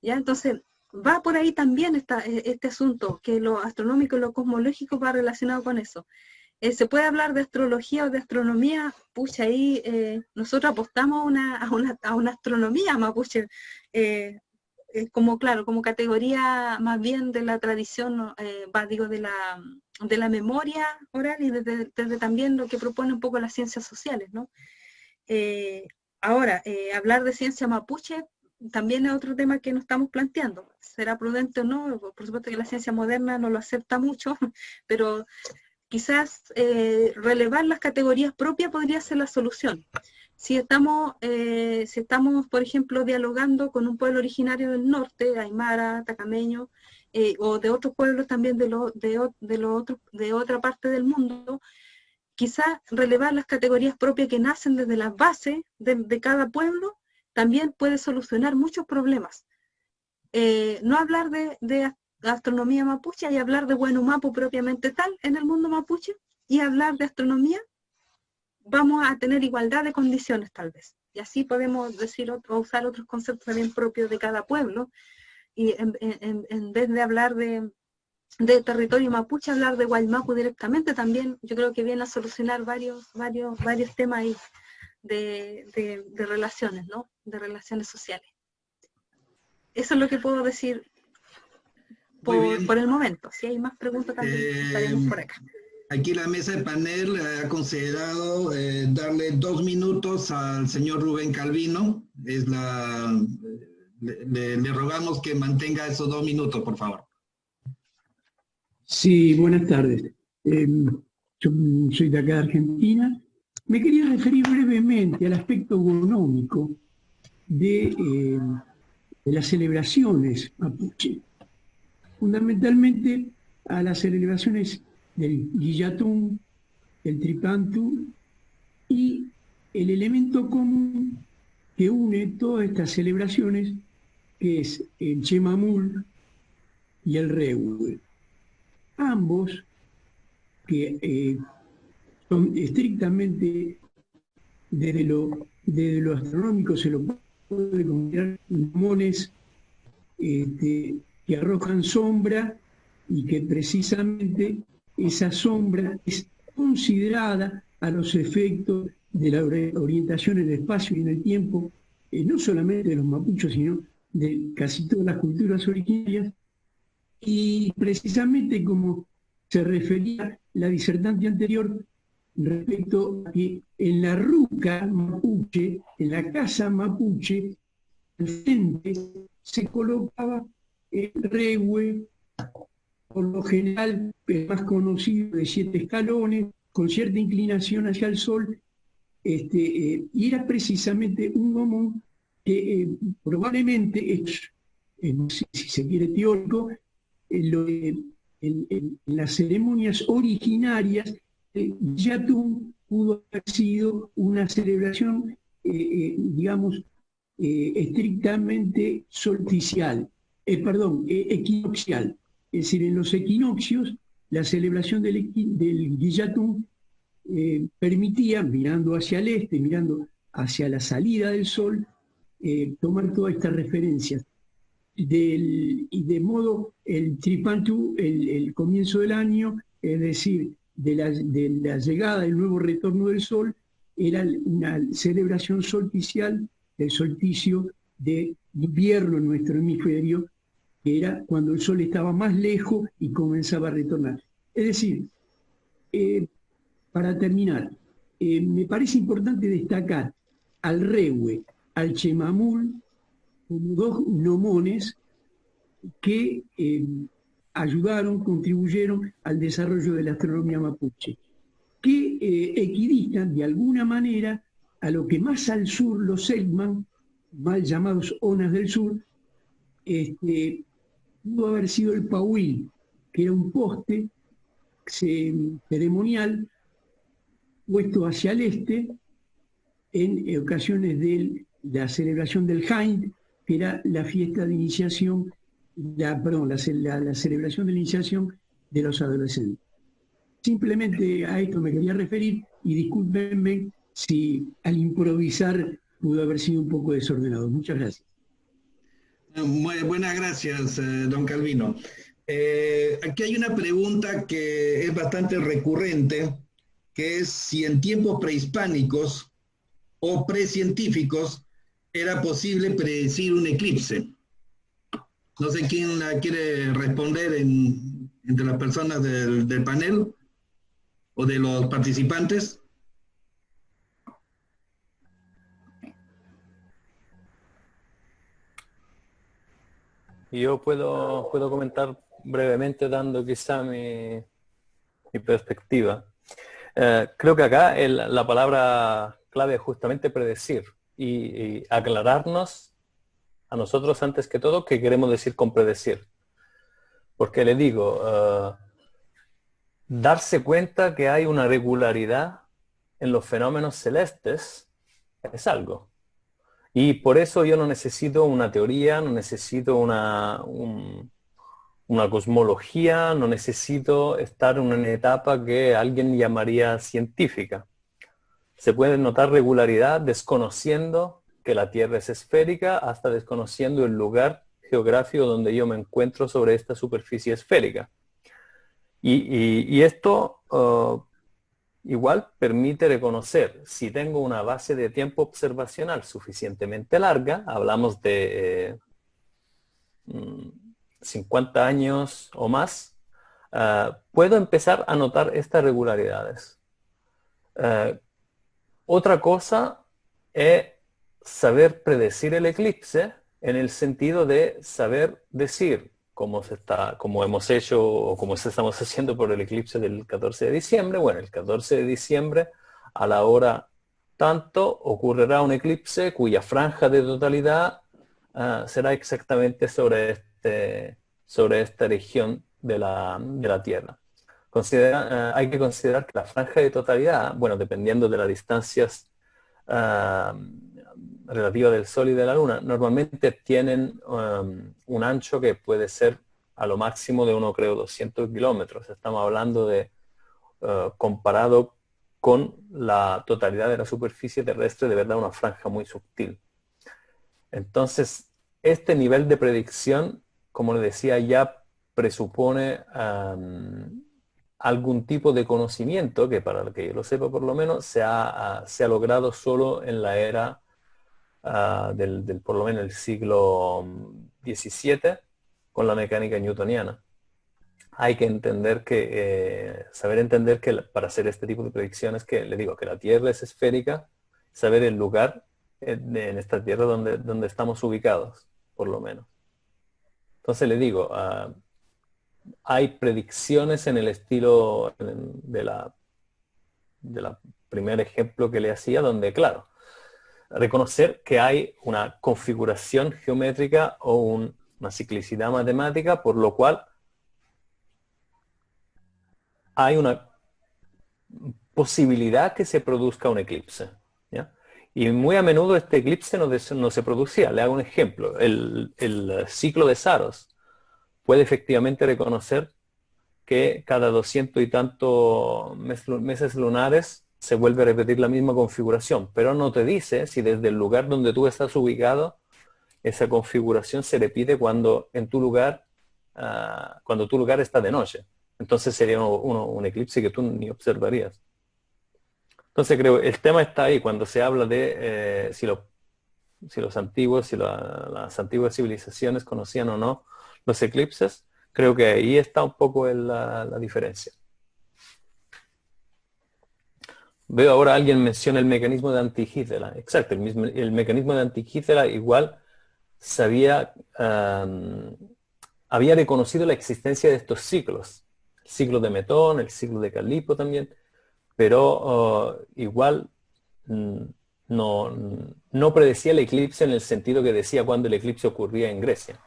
¿Ya? Entonces, va por ahí también este asunto, que lo astronómico y lo cosmológico va relacionado con eso. Se puede hablar de astrología o de astronomía, pucha, ahí nosotros apostamos a una astronomía mapuche, como claro, como categoría más bien de la tradición, de la memoria oral, y desde también lo que propone un poco las ciencias sociales, ¿no? Ahora, hablar de ciencia mapuche también es otro tema que nos estamos planteando. ¿Será prudente o no? Por supuesto que la ciencia moderna no lo acepta mucho, pero quizás relevar las categorías propias podría ser la solución. Si estamos, por ejemplo, dialogando con un pueblo originario del norte, aymara, tacameño, o de otros pueblos también de otra parte del mundo, quizás relevar las categorías propias que nacen desde las bases de cada pueblo también puede solucionar muchos problemas. No hablar de astronomía mapuche y hablar de Huenumapu propiamente tal en el mundo mapuche, y hablar de astronomía, vamos a tener igualdad de condiciones tal vez. Y así podemos decir o usar otros conceptos también propios de cada pueblo, y en vez de hablar de territorio mapuche, hablar de Guaymapu directamente también, yo creo que viene a solucionar varios temas ahí de relaciones, ¿no? De relaciones sociales. Eso es lo que puedo decir por el momento. Si hay más preguntas también estaremos por acá. Aquí la mesa de panel ha considerado darle 2 minutos al señor Rubén Calvino. Le rogamos que mantenga esos 2 minutos, por favor. Sí, buenas tardes. Yo soy de acá de Argentina. Me quería referir brevemente al aspecto económico de las celebraciones mapuche. Fundamentalmente a las celebraciones del Guillatún, el Tripantu, y el elemento común que une todas estas celebraciones, que es el Chemamul y el Reue. Ambos, que son estrictamente desde lo astronómico, se lo puede considerar mones que arrojan sombra, y que precisamente esa sombra es considerada a los efectos de la orientación en el espacio y en el tiempo, no solamente de los mapuchos, sino de casi todas las culturas originarias. Y precisamente como se refería la disertante anterior respecto a que en la ruca mapuche, en la casa mapuche, al frente se colocaba el reue, por lo general el más conocido, de 7 escalones, con cierta inclinación hacia el sol, y era precisamente un gomón que probablemente es, si se quiere teórico, en las ceremonias originarias Guillatún pudo haber sido una celebración, digamos, estrictamente solsticial, equinoccial. Es decir, en los equinoccios, la celebración del Guillatún permitía, mirando hacia el este, mirando hacia la salida del sol, tomar todas estas referencias. Y de modo el Tripantú, el comienzo del año, es decir, de la llegada del nuevo retorno del sol, era una celebración solsticial del solsticio de invierno en nuestro hemisferio, que era cuando el sol estaba más lejos y comenzaba a retornar. Es decir, para terminar, me parece importante destacar al Rehue, al Chemamul, como dos nomones que ayudaron, contribuyeron al desarrollo de la astronomía mapuche, que equidistan de alguna manera a lo que más al sur los Selkman, mal llamados Onas del Sur, pudo haber sido el Pauil, que era un poste ceremonial puesto hacia el este en ocasiones de la celebración del Hind, que era la fiesta de iniciación, la celebración de la iniciación de los adolescentes. Simplemente a esto me quería referir y discúlpenme si al improvisar pudo haber sido un poco desordenado. Muchas gracias. Muy buenas gracias, don Calvino. Aquí hay una pregunta que es bastante recurrente, que es si en tiempos prehispánicos o precientíficos era posible predecir un eclipse. No sé quién la quiere responder entre las personas del panel o de los participantes. Yo puedo comentar brevemente dando quizá mi perspectiva. Creo que acá la palabra clave es justamente predecir y aclararnos a nosotros antes que todo qué queremos decir con predecir. Porque le digo, darse cuenta que hay una regularidad en los fenómenos celestes es algo. Y por eso yo no necesito una teoría, no necesito una cosmología, no necesito estar en una etapa que alguien llamaría científica. Se puede notar regularidad desconociendo que la Tierra es esférica, hasta desconociendo el lugar geográfico donde yo me encuentro sobre esta superficie esférica. Y esto igual permite reconocer si tengo una base de tiempo observacional suficientemente larga, hablamos de 50 años o más, puedo empezar a notar estas regularidades. Otra cosa es saber predecir el eclipse en el sentido de saber decir, como hemos hecho o como estamos haciendo por el eclipse del 14 de diciembre. Bueno, el 14 de diciembre a la hora tanto ocurrirá un eclipse cuya franja de totalidad será exactamente sobre esta región de la Tierra. Hay que considerar que la franja de totalidad, bueno, dependiendo de las distancias relativa del Sol y de la Luna, normalmente tienen un ancho que puede ser a lo máximo de 200 kilómetros. Estamos hablando de, comparado con la totalidad de la superficie terrestre, de verdad una franja muy sutil. Entonces, este nivel de predicción, como le decía, ya presupone algún tipo de conocimiento que, para que yo lo sepa por lo menos, se ha logrado solo en la era por lo menos el siglo XVII con la mecánica newtoniana. Hay que entender saber entender que para hacer este tipo de predicciones, que le digo que la Tierra es esférica, saber el lugar en esta Tierra donde estamos ubicados, por lo menos. Entonces le digo, hay predicciones en el estilo de la primer ejemplo que le hacía, donde, claro, reconocer que hay una configuración geométrica o una ciclicidad matemática, por lo cual hay posibilidad que se produzca un eclipse, ¿ya? Y muy a menudo este eclipse no se producía. Le hago un ejemplo. El ciclo de Saros puede efectivamente reconocer que cada 200 y tantos meses lunares se vuelve a repetir la misma configuración, pero no te dice si desde el lugar donde tú estás ubicado esa configuración se repite cuando en tu lugar, cuando tu lugar está de noche. Entonces sería un eclipse que tú ni observarías. Entonces creo el tema está ahí cuando se habla de si los antiguos, si las antiguas civilizaciones conocían o no los eclipses. Creo que ahí está un poco la diferencia. Veo ahora alguien menciona el mecanismo de Antikythera. Exacto, el mecanismo de Antikythera igual había reconocido la existencia de estos ciclos. El ciclo de Metón, el ciclo de Calipo también, pero igual no predecía el eclipse en el sentido que decía cuando el eclipse ocurría en Grecia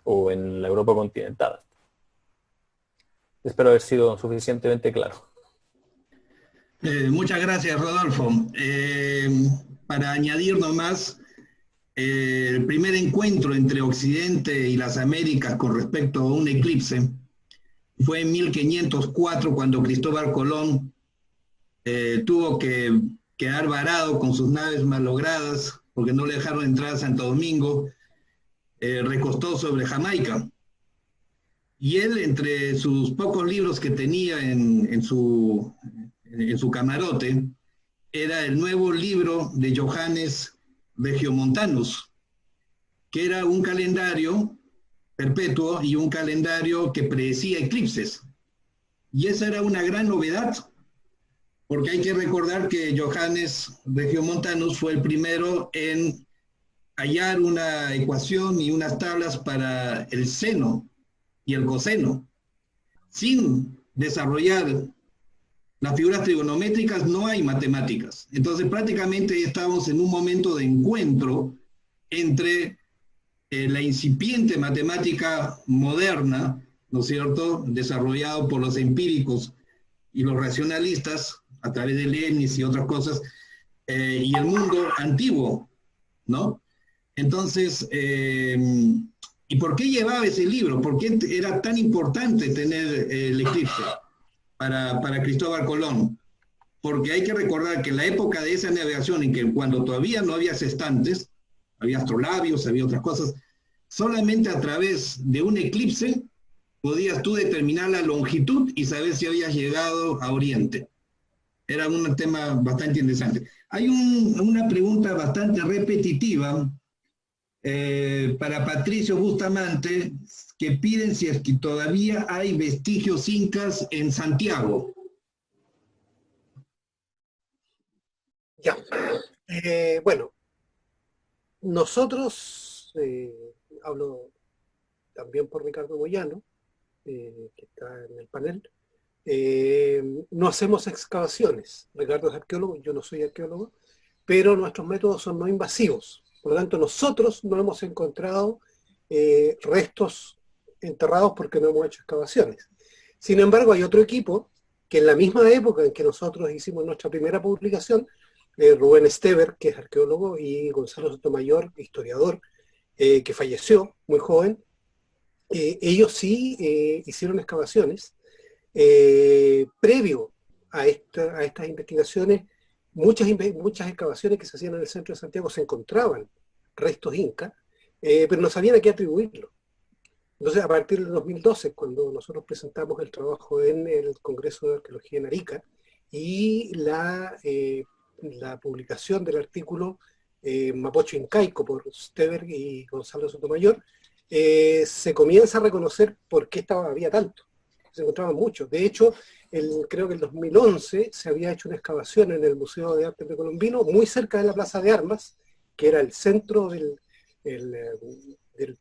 o en la Europa continental. Espero haber sido suficientemente claro. Muchas gracias, Rodolfo. Para añadir nomás, el primer encuentro entre Occidente y las Américas con respecto a un eclipse fue en 1504, cuando Cristóbal Colón tuvo que quedar varado con sus naves malogradas porque no le dejaron entrar a Santo Domingo, recostó sobre Jamaica. Y él, entre sus pocos libros que tenía en su camarote, era el nuevo libro de Johannes Regiomontanus, que era un calendario perpetuo y un calendario que predecía eclipses. Y esa era una gran novedad, porque hay que recordar que Johannes Regiomontanus fue el primero en hallar una ecuación y unas tablas para el seno y el coseno. Sin desarrollar las figuras trigonométricas no hay matemáticas. Entonces prácticamente estamos en un momento de encuentro entre la incipiente matemática moderna, ¿no es cierto?, desarrollado por los empíricos y los racionalistas a través de Leibniz y otras cosas, y el mundo antiguo, ¿no? Entonces, ¿y por qué llevaba ese libro? ¿Por qué era tan importante tener el eclipse para Cristóbal Colón? Porque hay que recordar que en la época de esa navegación, en que cuando todavía no había sextantes, había astrolabios, había otras cosas, solamente a través de un eclipse podías tú determinar la longitud y saber si habías llegado a Oriente. Era un tema bastante interesante. Hay una pregunta bastante repetitiva para Patricio Bustamante, que piden si es que todavía hay vestigios incas en Santiago. Ya. Bueno, nosotros, hablo también por Ricardo Moyano, que está en el panel, no hacemos excavaciones. Ricardo es arqueólogo, yo no soy arqueólogo, pero nuestros métodos son no invasivos. Por lo tanto, nosotros no hemos encontrado restos enterrados porque no hemos hecho excavaciones. Sin embargo, hay otro equipo que en la misma época en que nosotros hicimos nuestra primera publicación, Rubén Esteber, que es arqueólogo, y Gonzalo Sotomayor, historiador, que falleció muy joven, ellos sí hicieron excavaciones. Previo a estas investigaciones, muchas excavaciones que se hacían en el centro de Santiago se encontraban restos incas, pero no sabían a qué atribuirlo. Entonces, a partir del 2012, cuando nosotros presentamos el trabajo en el Congreso de Arqueología en Arica, y la publicación del artículo Mapocho Incaico por Stever y Gonzalo Sotomayor, se comienza a reconocer por qué había tanto. Se encontraban muchos. De hecho, creo que en el 2011 se había hecho una excavación en el Museo de Arte Precolombino, muy cerca de la Plaza de Armas, que era el centro del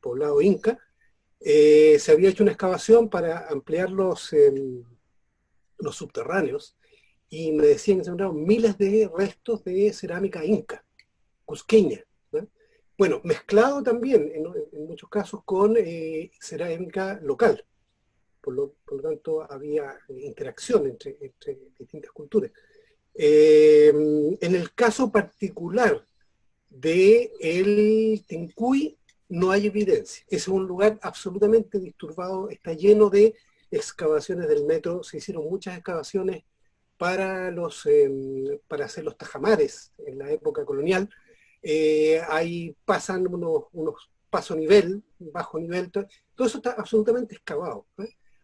poblado inca. Se había hecho una excavación para ampliar los subterráneos, y me decían que se encontraron miles de restos de cerámica inca, cusqueña, ¿no? Bueno, mezclado también en muchos casos con cerámica local, por lo tanto había interacción entre distintas culturas. En el caso particular del Tincuy no hay evidencia. Es un lugar absolutamente disturbado, está lleno de excavaciones del metro, se hicieron muchas excavaciones para hacer los tajamares en la época colonial. Ahí pasan unos paso nivel, bajo nivel, todo eso está absolutamente excavado.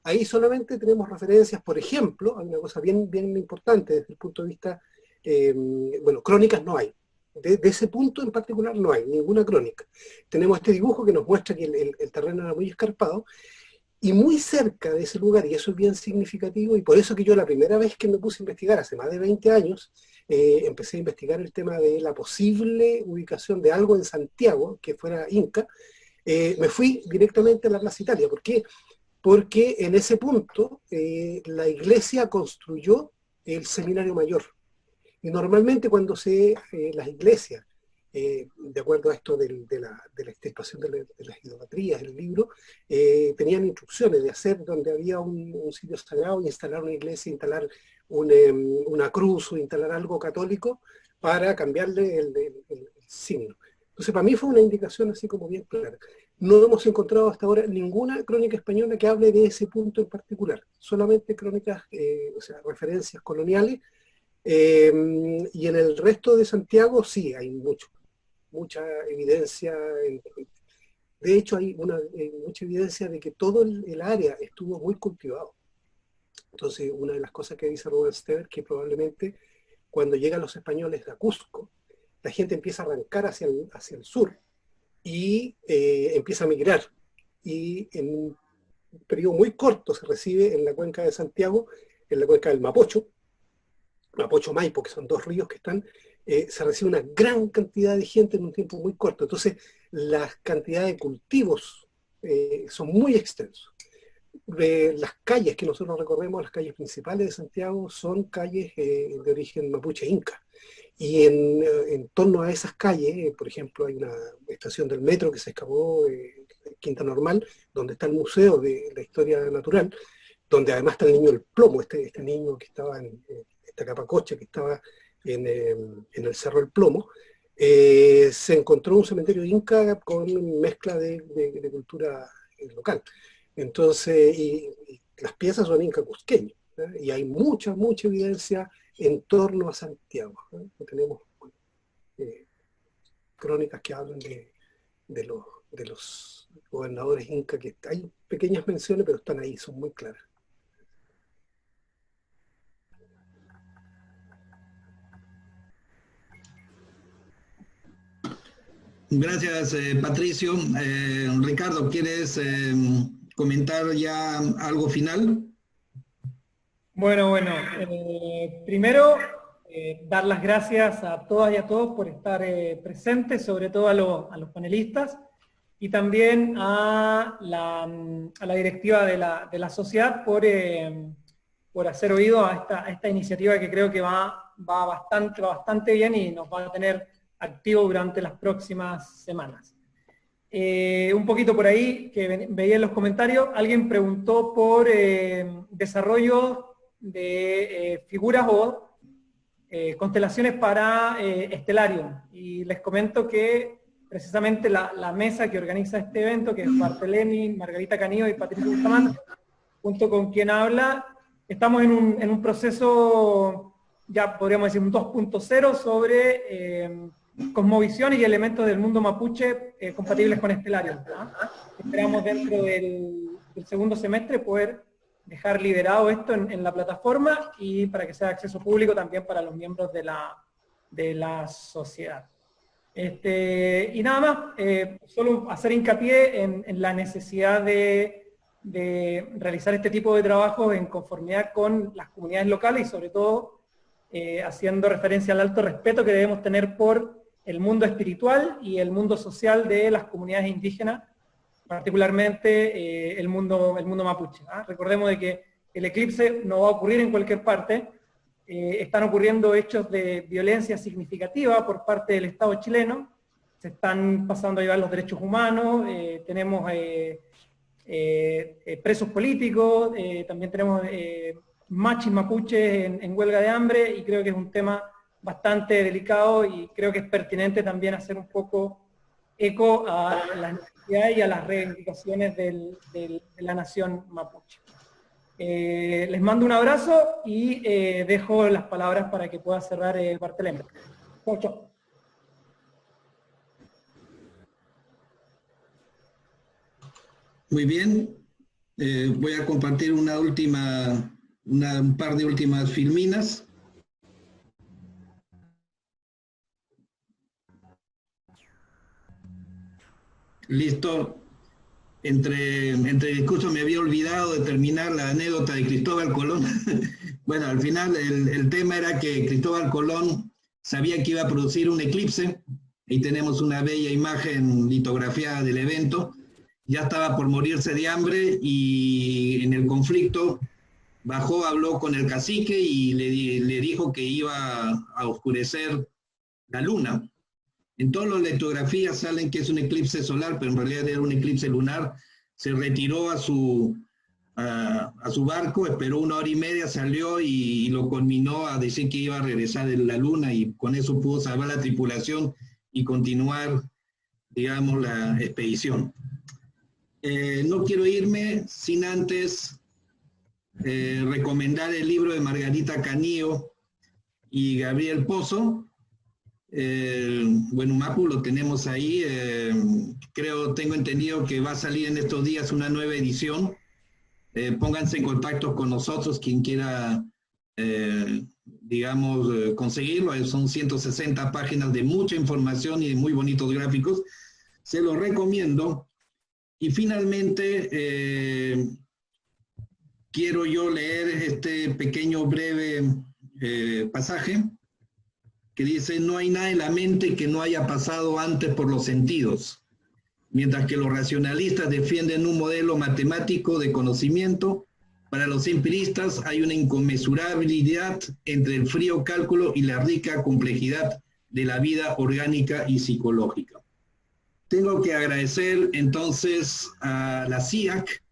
Ahí solamente tenemos referencias, por ejemplo, hay una cosa bien importante desde el punto de vista, bueno, crónicas no hay. De ese punto en particular no hay ninguna crónica. Tenemos este dibujo que nos muestra que el terreno era muy escarpado, y muy cerca de ese lugar, y eso es bien significativo, y por eso que yo la primera vez que me puse a investigar, hace más de 20 años, empecé a investigar el tema de la posible ubicación de algo en Santiago, que fuera Inca, me fui directamente a la Plaza Italia. ¿Por qué? Porque en ese punto la iglesia construyó el seminario mayor. Y normalmente cuando las iglesias, de acuerdo a esto de la extirpación de las idolatrías, el libro, tenían instrucciones de hacer donde había un sitio sagrado, instalar una iglesia, instalar una cruz o instalar algo católico para cambiarle el signo. Entonces para mí fue una indicación así como bien clara. No hemos encontrado hasta ahora ninguna crónica española que hable de ese punto en particular, solamente crónicas, o sea, referencias coloniales, y en el resto de Santiago sí hay mucha evidencia. De hecho hay mucha evidencia de que todo el área estuvo muy cultivado. Entonces una de las cosas que dice Robert Stever, que probablemente cuando llegan los españoles a Cusco, la gente empieza a arrancar hacia el sur y empieza a migrar, y en un periodo muy corto se recibe en la cuenca de Santiago, en la cuenca del Mapocho Maipo, que son dos ríos que están, se recibe una gran cantidad de gente en un tiempo muy corto. Entonces las cantidades de cultivos son muy extensos. Las calles que nosotros recorremos, las calles principales de Santiago, son calles de origen mapuche inca. Y en torno a esas calles, por ejemplo, hay una estación del metro que se excavó, Quinta Normal, donde está el Museo de la Historia Natural, donde además está el niño del plomo, este niño que estaba en esta capacocha, que estaba en el Cerro del Plomo. Se encontró un cementerio inca con mezcla de cultura local. Entonces, y las piezas son inca cusqueños, y hay mucha evidencia en torno a Santiago. Tenemos crónicas que hablan de los gobernadores incas, que hay pequeñas menciones, pero están ahí, son muy claras. Gracias, Patricio. Ricardo, ¿quieres comentar ya algo final? Bueno, primero dar las gracias a todas y a todos por estar presentes, sobre todo a los panelistas, y también a la directiva de la sociedad por hacer oído a esta iniciativa, que creo que va bastante bien y nos va a tener activo durante las próximas semanas. Un poquito por ahí, que veía en los comentarios, alguien preguntó por desarrollo de figuras o constelaciones para Stellarium, y les comento que precisamente la mesa que organiza este evento, que es Barthelemy, Margarita Canillo y Patricio Bustamante, junto con quien habla, estamos en un proceso, ya podríamos decir un 2.0 sobre cosmovisión y elementos del mundo mapuche compatibles con Stellarium. Esperamos dentro del segundo semestre poder dejar liderado esto en la plataforma, y para que sea de acceso público también para los miembros de la sociedad. Y nada más, solo hacer hincapié en la necesidad de realizar este tipo de trabajos en conformidad con las comunidades locales, y sobre todo haciendo referencia al alto respeto que debemos tener por el mundo espiritual y el mundo social de las comunidades indígenas, particularmente el mundo mapuche. Recordemos de que el eclipse no va a ocurrir en cualquier parte, están ocurriendo hechos de violencia significativa por parte del Estado chileno, se están pasando a llevar los derechos humanos, tenemos presos políticos, también tenemos machis mapuches en huelga de hambre, y creo que es un tema bastante delicado y creo que es pertinente también hacer un poco eco a las necesidades y a las reivindicaciones de la nación mapuche. Les mando un abrazo y dejo las palabras para que pueda cerrar Bartolomé. Chau, chau. Muy bien. Voy a compartir un par de últimas filminas. Listo. Entre discursos me había olvidado de terminar la anécdota de Cristóbal Colón. Bueno, al final el tema era que Cristóbal Colón sabía que iba a producir un eclipse. Ahí tenemos una bella imagen litografiada del evento. Ya estaba por morirse de hambre y en el conflicto bajó, habló con el cacique y le dijo que iba a oscurecer la luna. En todas las litografías salen que es un eclipse solar, pero en realidad era un eclipse lunar. Se retiró a su barco, esperó 1 hora y media, salió y lo conminó a decir que iba a regresar de la luna, y con eso pudo salvar la tripulación y continuar, digamos, la expedición. No quiero irme sin antes recomendar el libro de Margarita Canillo y Gabriel Pozo. Bueno, Mapu, lo tenemos ahí. Tengo entendido que va a salir en estos días una nueva edición. Pónganse en contacto con nosotros, quien quiera, digamos, conseguirlo. Son 160 páginas de mucha información y de muy bonitos gráficos. Se los recomiendo. Y finalmente, quiero yo leer este pequeño breve pasaje que dice: no hay nada en la mente que no haya pasado antes por los sentidos. Mientras que los racionalistas defienden un modelo matemático de conocimiento, para los empiristas hay una inconmensurabilidad entre el frío cálculo y la rica complejidad de la vida orgánica y psicológica. Tengo que agradecer entonces a la CIAC,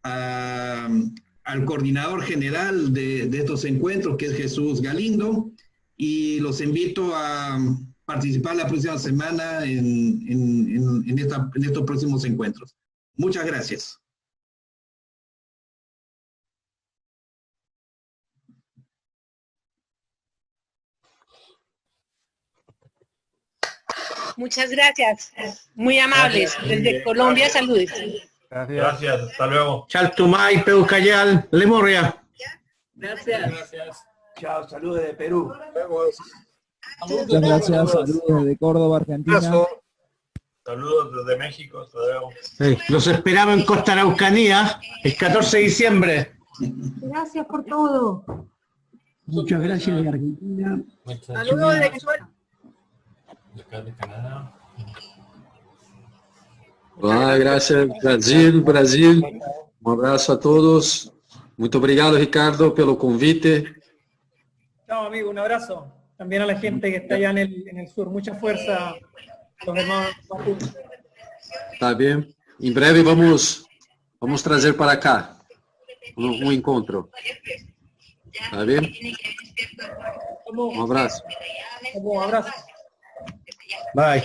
al coordinador general de estos encuentros, que es Jesús Galindo, y los invito a participar la próxima semana en estos próximos encuentros. Muchas gracias. Muchas gracias. Muy amables. Desde Colombia, saludos. Gracias. Hasta luego. Chaltumay, Peucayal, Lemoria. Gracias. Chao, saludos de Perú. Muchas gracias, saludos desde Córdoba, Argentina. Saludos desde México, hasta luego. Sí, los esperaba en Costa Araucanía el 14 de diciembre. Gracias por todo. Muchas gracias de Argentina. Saludos de Venezuela. De Canadá. Olá, graças Brasil. Um abraço a todos. Muito obrigado, Ricardo, pelo convite. Chao, amigo, un abrazo. También a la gente que está allá en el sur. Mucha fuerza, los demás. Tá bem. Em breve vamos trazer para cá um encontro. Tá bem? Um abraço. Un abrazo. Bye.